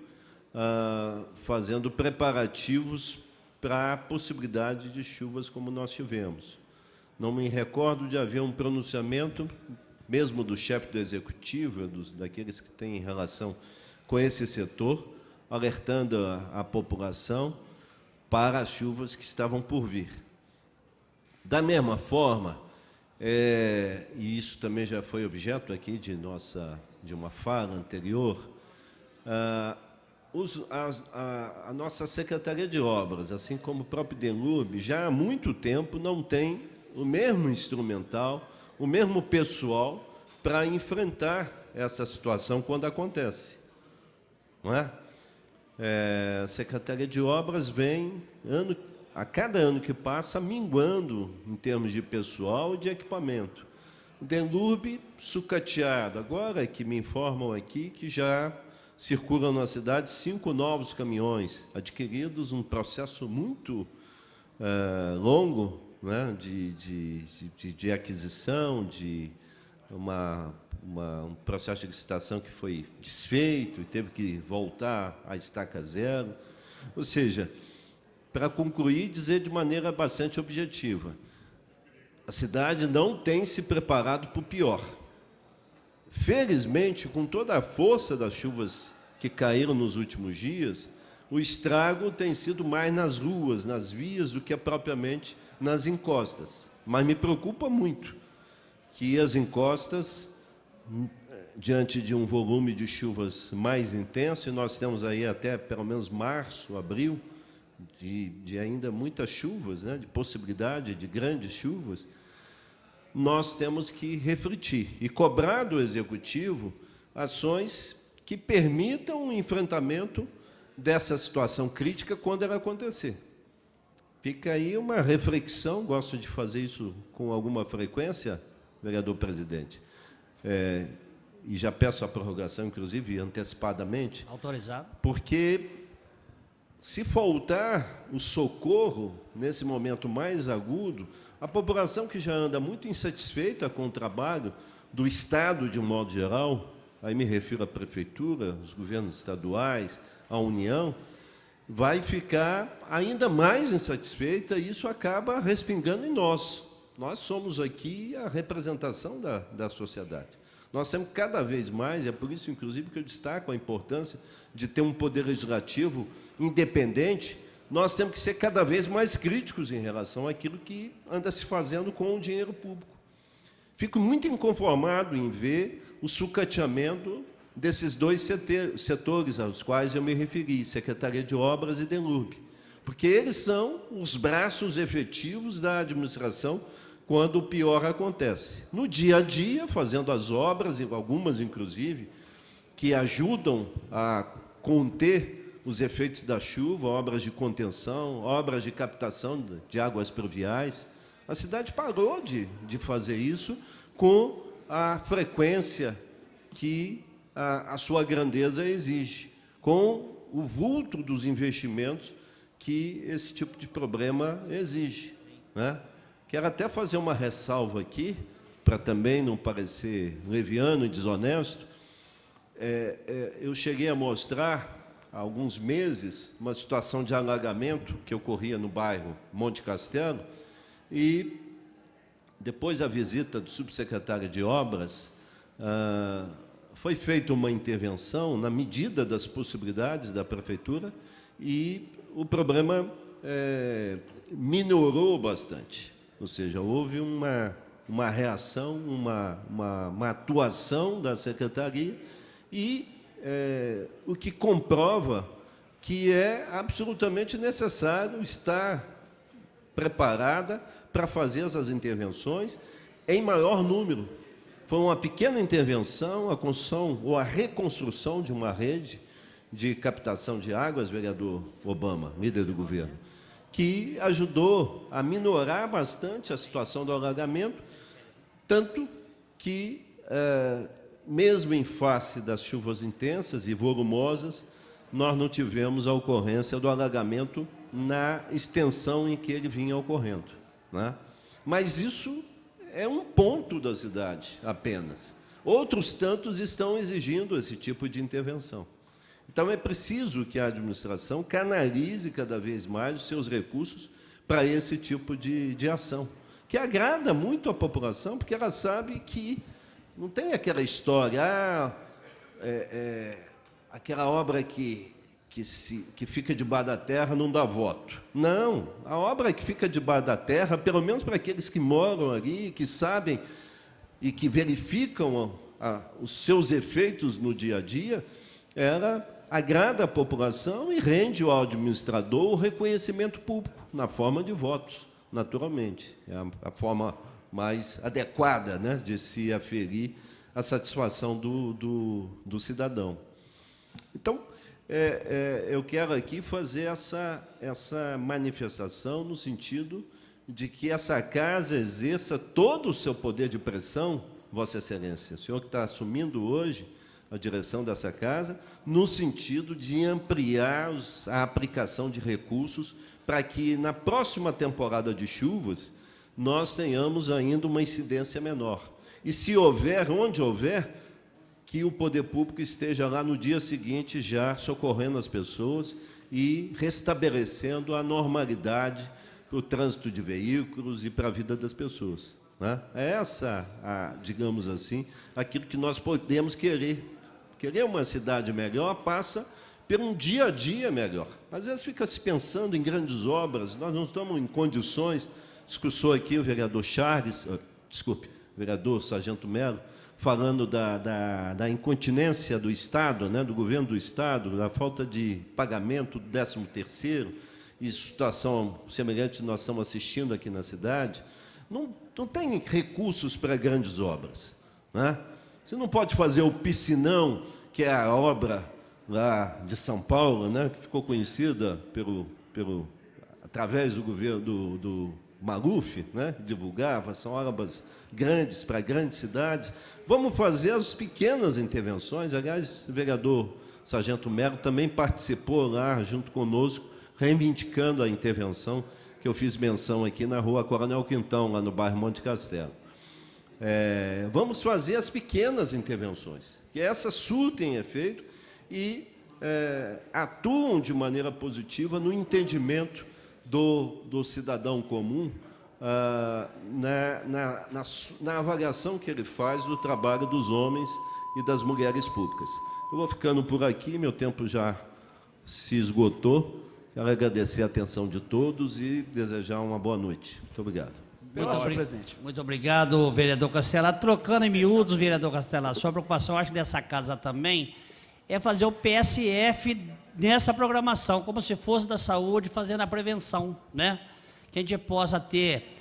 fazendo preparativos para a possibilidade de chuvas como nós tivemos. Não me recordo de haver um pronunciamento, mesmo do chefe do Executivo, daqueles que têm relação com esse setor, alertando a população para as chuvas que estavam por vir. Da mesma forma, e isso também já foi objeto aqui de uma fala anterior, a nossa Secretaria de Obras, assim como o próprio DENLURB, já há muito tempo não tem o mesmo instrumental, o mesmo pessoal para enfrentar essa situação quando acontece. Não é? A Secretaria de Obras vem, a cada ano que passa, minguando em termos de pessoal e de equipamento. O DENLURB sucateado. Agora que me informam aqui que já circulam na cidade 5 novos caminhões, adquiridos um processo muito longo, né, de aquisição, de um processo de licitação que foi desfeito e teve que voltar à estaca zero. Ou seja, para concluir, dizer de maneira bastante objetiva, a cidade não tem se preparado para o pior. Felizmente, com toda a força das chuvas que caíram nos últimos dias, o estrago tem sido mais nas ruas, nas vias, do que propriamente nas encostas. Mas me preocupa muito que as encostas, diante de um volume de chuvas mais intenso, e nós temos aí até pelo menos março, abril, de ainda muitas chuvas, né, de possibilidade de grandes chuvas, nós temos que refletir e cobrar do Executivo ações que permitam o enfrentamento dessa situação crítica quando ela acontecer. Fica aí uma reflexão, gosto de fazer isso com alguma frequência, vereador presidente, e já peço a prorrogação, inclusive, antecipadamente. Autorizado. Porque, se faltar o socorro nesse momento mais agudo, a população que já anda muito insatisfeita com o trabalho do Estado, de um modo geral, aí me refiro à Prefeitura, os governos estaduais, à União, vai ficar ainda mais insatisfeita e isso acaba respingando em nós. Nós somos aqui a representação da sociedade. Nós temos cada vez mais, é por isso, inclusive, que eu destaco a importância de ter um poder legislativo independente. Nós temos que ser cada vez mais críticos em relação àquilo que anda se fazendo com o dinheiro público. Fico muito inconformado em ver o sucateamento desses dois setores aos quais eu me referi, Secretaria de Obras e DENLURB, porque eles são os braços efetivos da administração quando o pior acontece. No dia a dia, fazendo as obras, algumas, inclusive, que ajudam a conter os efeitos da chuva, obras de contenção, obras de captação de águas pluviais. A cidade parou de fazer isso com a frequência que a sua grandeza exige, com o vulto dos investimentos que esse tipo de problema exige, né? Quero até fazer uma ressalva aqui, para também não parecer leviano e desonesto. Eu cheguei a mostrar, há alguns meses, uma situação de alagamento que ocorria no bairro Monte Castelo, e, depois da visita do subsecretário de Obras, foi feita uma intervenção na medida das possibilidades da prefeitura, e o problema minorou bastante. Ou seja, houve uma reação, uma atuação da secretaria, e o que comprova que é absolutamente necessário estar preparada para fazer essas intervenções em maior número. Foi uma pequena intervenção, a construção ou a reconstrução de uma rede de captação de águas, vereador Obama, líder do governo, que ajudou a minorar bastante a situação do alagamento, tanto que, mesmo em face das chuvas intensas e volumosas, nós não tivemos a ocorrência do alagamento na extensão em que ele vinha ocorrendo, né? Mas isso é um ponto da cidade apenas. Outros tantos estão exigindo esse tipo de intervenção. Então, é preciso que a administração canalize cada vez mais os seus recursos para esse tipo de ação, que agrada muito a população, porque ela sabe que não tem aquela história, aquela obra que fica debaixo da terra não dá voto. Não, a obra que fica debaixo da terra, pelo menos para aqueles que moram ali, que sabem e que verificam os seus efeitos no dia a dia, ela agrada a população e rende ao administrador o reconhecimento público, na forma de votos, naturalmente. É a forma mais adequada, né, de se aferir a satisfação do cidadão. Então, eu quero aqui fazer essa manifestação no sentido de que essa casa exerça todo o seu poder de pressão, Vossa Excelência, o senhor que está assumindo hoje a direção dessa casa, no sentido de ampliar a aplicação de recursos para que, na próxima temporada de chuvas, nós tenhamos ainda uma incidência menor. E, se houver, onde houver, que o poder público esteja lá no dia seguinte já socorrendo as pessoas e restabelecendo a normalidade para o trânsito de veículos e para a vida das pessoas, né? É essa, digamos assim, aquilo que nós podemos querer. Querer uma cidade melhor passa por um dia a dia melhor. Às vezes fica se pensando em grandes obras, nós não estamos em condições. Discussou aqui o vereador o vereador Sargento Melo, falando da incontinência do Estado, né, do governo do Estado, da falta de pagamento do 13º, e situação semelhante nós estamos assistindo aqui na cidade. Não tem recursos para grandes obras, né? Você não pode fazer o Piscinão, que é a obra lá de São Paulo, né, que ficou conhecida através do governo do Maluf, né, que divulgava, são obras grandes para grandes cidades. Vamos fazer as pequenas intervenções. Aliás, o vereador Sargento Melo também participou lá, junto conosco, reivindicando a intervenção que eu fiz menção aqui na rua Coronel Quintão, lá no bairro Monte Castelo. Vamos fazer as pequenas intervenções, que essas surtem efeito e atuam de maneira positiva no entendimento do cidadão comum, na avaliação que ele faz do trabalho dos homens e das mulheres públicas. Eu vou ficando por aqui, meu tempo já se esgotou. Quero agradecer a atenção de todos e desejar uma boa noite. Muito obrigado. Presidente. Muito obrigado, vereador Castelar. Trocando em miúdos, vereador Castelar, sua preocupação, acho, dessa casa também é fazer o PSF nessa programação, como se fosse da saúde, fazendo a prevenção, né? Que a gente possa ter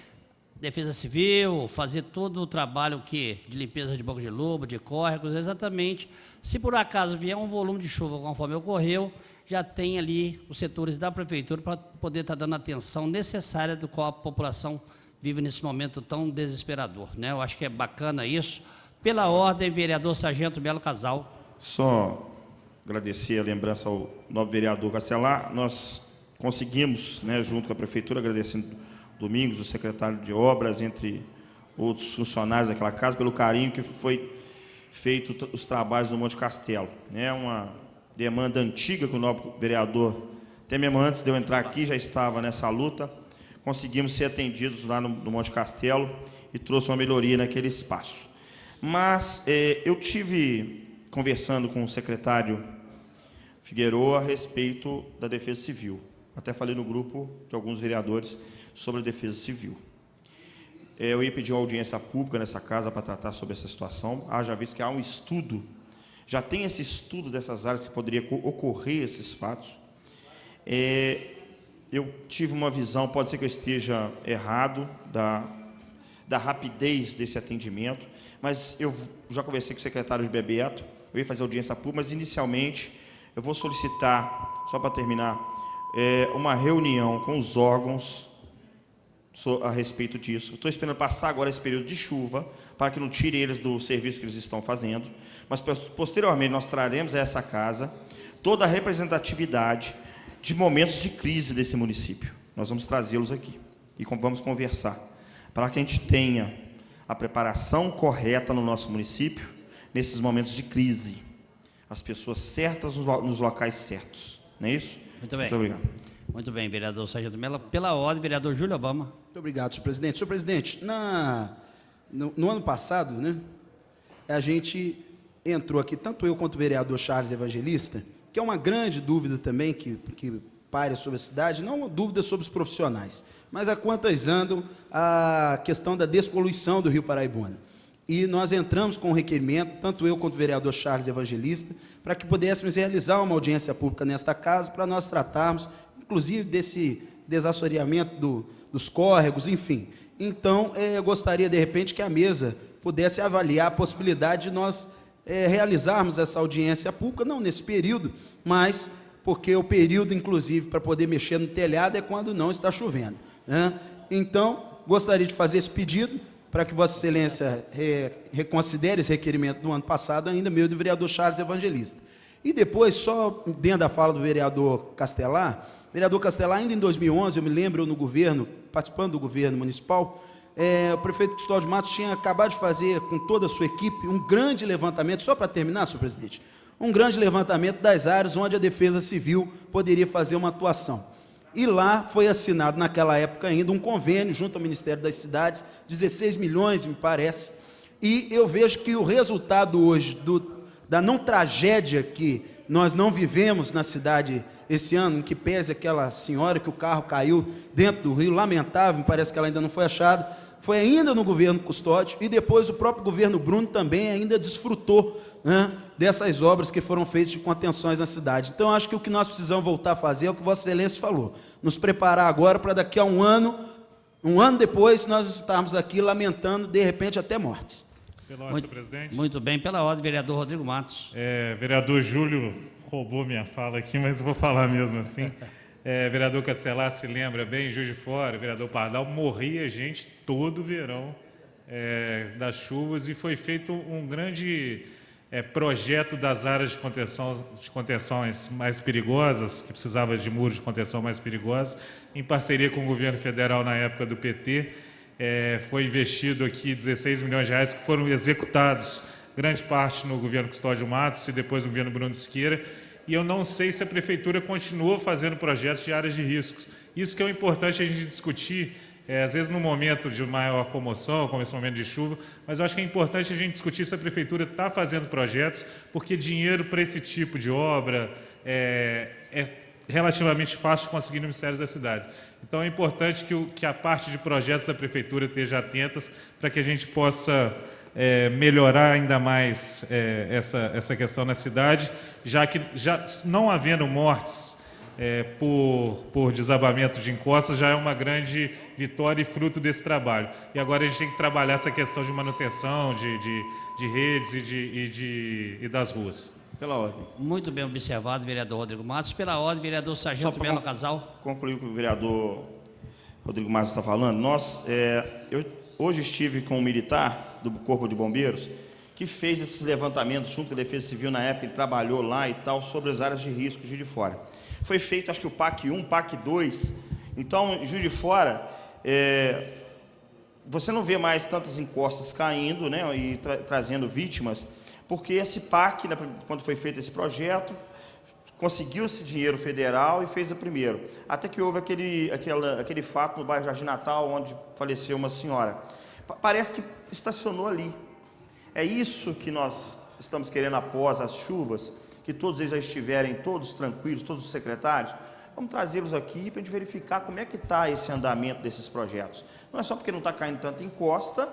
defesa civil, fazer todo o trabalho de limpeza de boca de lobo, de córregos, exatamente. Se por acaso vier um volume de chuva, conforme ocorreu, já tem ali os setores da prefeitura para poder estar dando a atenção necessária do qual a população vive nesse momento tão desesperador, né? Eu acho que é bacana isso. Pela ordem, vereador Sargento Melo Casal. Só agradecer a lembrança ao novo vereador Castelar. Nós conseguimos, né, junto com a prefeitura, agradecendo Domingos, o secretário de obras, entre outros funcionários daquela casa, pelo carinho que foi feito os trabalhos no Monte Castelo. É uma demanda antiga que o novo vereador, até mesmo antes de eu entrar aqui, já estava nessa luta. Conseguimos ser atendidos lá no Monte Castelo e trouxe uma melhoria naquele espaço. Mas eu tive conversando com o secretário Figueroa a respeito da Defesa Civil. Até falei no grupo de alguns vereadores sobre a Defesa Civil. Eu ia pedir uma audiência pública nessa casa para tratar sobre essa situação. Já visto que há um estudo, já tem esse estudo dessas áreas que poderia ocorrer esses fatos. Eu tive uma visão, pode ser que eu esteja errado, da rapidez desse atendimento, mas eu já conversei com o secretário de Bebeto, eu ia fazer audiência pública, mas inicialmente eu vou solicitar, só para terminar, uma reunião com os órgãos a respeito disso. Estou esperando passar agora esse período de chuva, para que não tire eles do serviço que eles estão fazendo, mas posteriormente nós traremos a essa casa toda a representatividade de momentos de crise desse município. Nós vamos trazê-los aqui e vamos conversar, para que a gente tenha a preparação correta no nosso município, nesses momentos de crise. As pessoas certas nos locais certos. Não é isso? Muito bem. Muito obrigado. Muito bem, vereador Sargento Mello. Pela ordem, vereador Júlio Obama. Muito obrigado, senhor presidente. Senhor presidente, no ano passado, né, a gente entrou aqui, tanto eu quanto o vereador Charles Evangelista, que é uma grande dúvida também que paira sobre a cidade, não uma dúvida sobre os profissionais, mas há quantas andam a questão da despoluição do Rio Paraibuna. E nós entramos com um requerimento, tanto eu quanto o vereador Charles Evangelista, para que pudéssemos realizar uma audiência pública nesta casa, para nós tratarmos, inclusive, desse desassoreamento dos córregos, enfim. Então, eu gostaria, de repente, que a mesa pudesse avaliar a possibilidade de nós realizarmos essa audiência pública, não nesse período, mas porque o período, inclusive, para poder mexer no telhado é quando não está chovendo, né? Então, gostaria de fazer esse pedido para que Vossa Excelência reconsidere esse requerimento do ano passado, ainda meu do vereador Charles Evangelista. E depois, só dentro da fala do vereador Castelar, ainda em 2011, eu me lembro, no governo, participando do governo municipal, o prefeito Custódio Matos tinha acabado de fazer, com toda a sua equipe, um grande levantamento, só para terminar, senhor presidente, um grande levantamento das áreas onde a Defesa Civil poderia fazer uma atuação. E lá foi assinado, naquela época ainda, um convênio junto ao Ministério das Cidades, 16 milhões, me parece, e eu vejo que o resultado hoje da não tragédia que nós não vivemos na cidade esse ano, em que pese aquela senhora que o carro caiu dentro do rio, lamentável, me parece que ela ainda não foi achada, foi ainda no governo Custódio, e depois o próprio governo Bruno também ainda desfrutou, né, dessas obras que foram feitas de contenções na cidade. Então, acho que o que nós precisamos voltar a fazer é o que Vossa Excelência falou, nos preparar agora para daqui a um ano depois, nós estarmos aqui lamentando, de repente, até mortes. Pela ordem, senhor presidente. Muito bem, pela ordem, vereador Rodrigo Matos. Vereador Júlio roubou minha fala aqui, mas eu vou falar mesmo assim. Vereador Castelar se lembra bem, Juiz de Fora, vereador Pardal, morria gente todo verão das chuvas, e foi feito um grande projeto das áreas de contenções mais perigosas, que precisava de muros de contenção mais perigosos, em parceria com o governo federal na época do PT. Foi investido aqui 16 milhões de reais que foram executados, grande parte no governo Custódio Matos e depois no governo Bruno Siqueira, e eu não sei se a prefeitura continuou fazendo projetos de áreas de riscos. Isso que é o importante a gente discutir, às vezes no momento de maior comoção, como esse momento de chuva, mas eu acho que é importante a gente discutir se a prefeitura está fazendo projetos, porque dinheiro para esse tipo de obra é relativamente fácil de conseguir no Ministério das Cidades. Então é importante que a parte de projetos da prefeitura esteja atentas para que a gente possa melhorar ainda mais essa questão na cidade, já que não havendo mortes por desabamento de encostas já é uma grande vitória e fruto desse trabalho. E agora a gente tem que trabalhar essa questão de manutenção de redes e das ruas. Pela ordem. Muito bem observado, vereador Rodrigo Matos. Pela ordem, vereador Sargento Melo Casal. Concluir o que o vereador Rodrigo Matos está falando. Eu hoje estive com um militar do Corpo de Bombeiros que fez esses levantamentos junto com a Defesa Civil na época, ele trabalhou lá e tal, sobre as áreas de risco de Juiz de Fora. Foi feito, acho que o PAC 1, PAC 2. Então, Juiz de Fora, você não vê mais tantas encostas caindo, né, e trazendo vítimas, porque esse PAC, né, quando foi feito esse projeto, conseguiu-se dinheiro federal e fez a primeiro. Até que houve aquele fato no bairro Jardim Natal, onde faleceu uma senhora. Parece que estacionou ali. É isso que nós estamos querendo após as chuvas, que todos eles já estiverem todos tranquilos, todos os secretários. Vamos trazê-los aqui para a gente verificar como é que está esse andamento desses projetos. Não é só porque não está caindo tanta encosta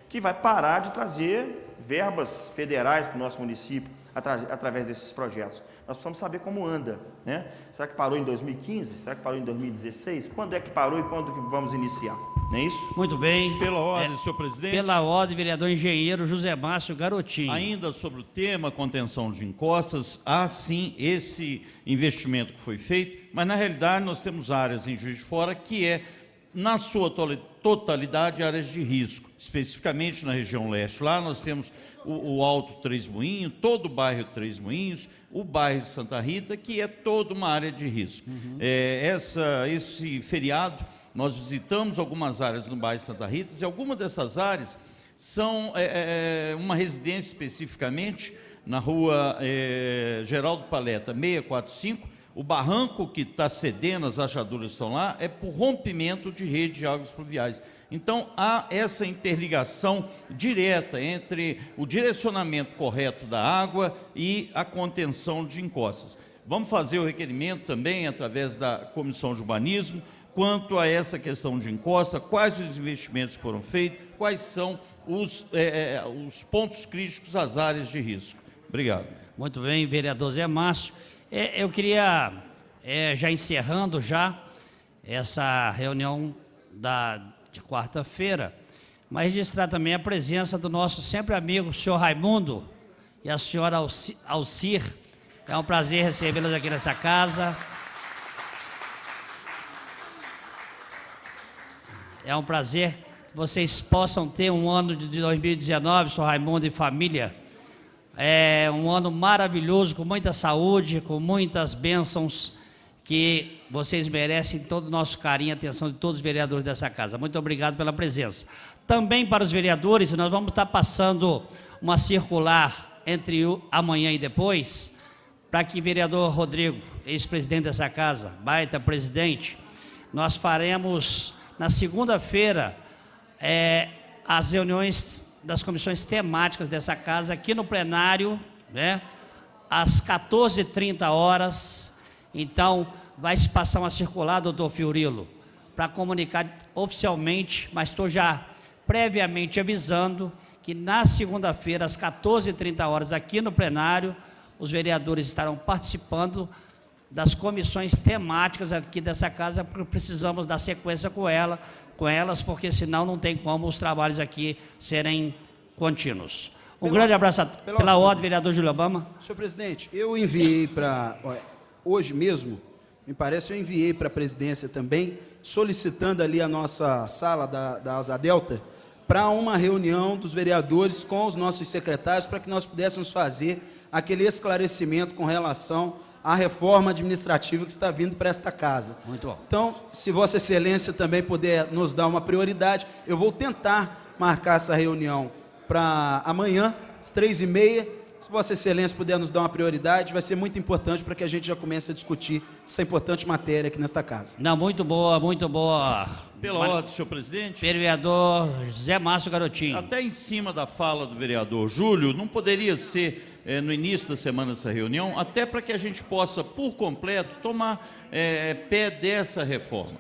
que vai parar de trazer verbas federais para o nosso município através desses projetos. Nós precisamos saber como anda, né? Será que parou em 2015? Será que parou em 2016? Quando é que parou e quando que vamos iniciar? Não é isso? Muito bem. Pela ordem, senhor presidente. Pela ordem, vereador engenheiro José Márcio Garotinho. Ainda sobre o tema contenção de encostas, há sim esse investimento que foi feito, mas na realidade nós temos áreas em Juiz de Fora que é, na sua totalidade, áreas de risco, especificamente na região leste. Lá nós temos o Alto Três Moinhos, todo o bairro Três Moinhos, o bairro de Santa Rita, que é toda uma área de risco. Esse feriado, nós visitamos algumas áreas no bairro de Santa Rita, e algumas dessas áreas são uma residência especificamente na rua Geraldo Paleta, 645, o barranco que está cedendo, as rachaduras estão lá, é por rompimento de rede de águas pluviais. Então, há essa interligação direta entre o direcionamento correto da água e a contenção de encostas. Vamos fazer o requerimento também, através da Comissão de Urbanismo, quanto a essa questão de encosta, quais os investimentos que foram feitos, quais são os pontos críticos às áreas de risco. Obrigado. Muito bem, vereador Zé Márcio. Eu queria, já encerrando essa reunião de quarta-feira, mas registrar também a presença do nosso sempre amigo, o senhor Raimundo, e a senhora Alcir. É um prazer recebê-los aqui nessa casa. É um prazer que vocês possam ter um ano de 2019, senhor Raimundo e família. É um ano maravilhoso, com muita saúde, com muitas bênçãos, que vocês merecem todo o nosso carinho e atenção de todos os vereadores dessa casa. Muito obrigado pela presença. Também para os vereadores, nós vamos estar passando uma circular entre amanhã e depois, para que o vereador Rodrigo, ex-presidente dessa casa, baita presidente, nós faremos na segunda-feira as reuniões das comissões temáticas dessa casa aqui no plenário, né, às 14h30. Então, vai se passar uma circular, doutor Fiorilo, para comunicar oficialmente, mas estou já previamente avisando que na segunda-feira, às 14h30, aqui no plenário, os vereadores estarão participando das comissões temáticas aqui dessa casa, porque precisamos dar sequência com elas, porque senão não tem como os trabalhos aqui serem contínuos. Grande abraço pela ordem, vereador Júlio Obama. Senhor presidente, eu enviei para, hoje mesmo, me parece, eu enviei para a presidência também, solicitando ali a nossa sala da Asa Delta, para uma reunião dos vereadores com os nossos secretários, para que nós pudéssemos fazer aquele esclarecimento com relação à reforma administrativa que está vindo para esta casa. Muito bom. Então, se Vossa Excelência também puder nos dar uma prioridade, eu vou tentar marcar essa reunião para amanhã, às 3h30. Se Vossa Excelência puder nos dar uma prioridade, vai ser muito importante para que a gente já comece a discutir essa importante matéria aqui nesta casa. Não, muito boa, muito boa. Pela ordem, senhor presidente. Vereador José Márcio Garotinho. Até em cima da fala do vereador Júlio, não poderia ser no início da semana essa reunião, até para que a gente possa, por completo, tomar pé dessa reforma.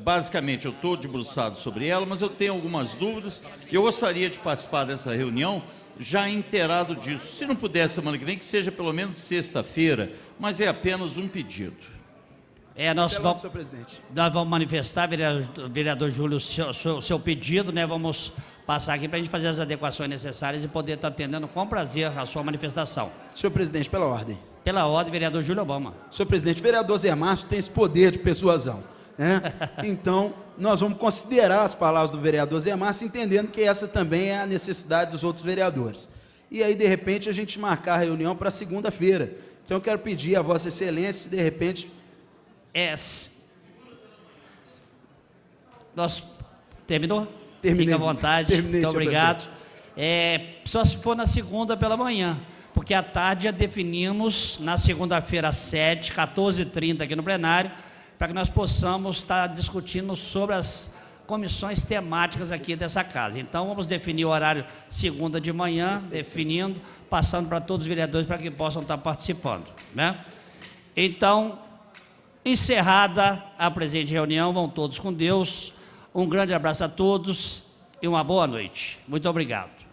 Basicamente, eu estou debruçado sobre ela, mas eu tenho algumas dúvidas. Eu gostaria de participar dessa reunião já inteirado disso. Se não puder semana que vem, que seja pelo menos sexta-feira, mas é apenas um pedido. Nós Pelo senhor presidente. Nós vamos manifestar, vereador Júlio, o seu pedido, né? Vamos passar aqui para a gente fazer as adequações necessárias e poder estar atendendo com prazer a sua manifestação. Senhor presidente, pela ordem. Pela ordem, vereador Júlio Obama. Senhor presidente, o vereador Zé Márcio tem esse poder de persuasão, né? Então, nós vamos considerar as palavras do vereador Zé Márcio, entendendo que essa também é a necessidade dos outros vereadores. E aí, de repente, a gente marcar a reunião para segunda-feira. Então, eu quero pedir a Vossa Excelência, de repente... Terminou? Terminei. Fica à vontade. Terminei, muito senhor obrigado. Só se for na segunda pela manhã, porque à tarde já definimos, na segunda-feira, às 7h, 14h30, aqui no plenário, para que nós possamos estar discutindo sobre as comissões temáticas aqui dessa casa. Então, vamos definir o horário segunda de manhã, definindo, passando para todos os vereadores para que possam estar participando, né? Então, encerrada a presente reunião, vão todos com Deus. Um grande abraço a todos e uma boa noite. Muito obrigado.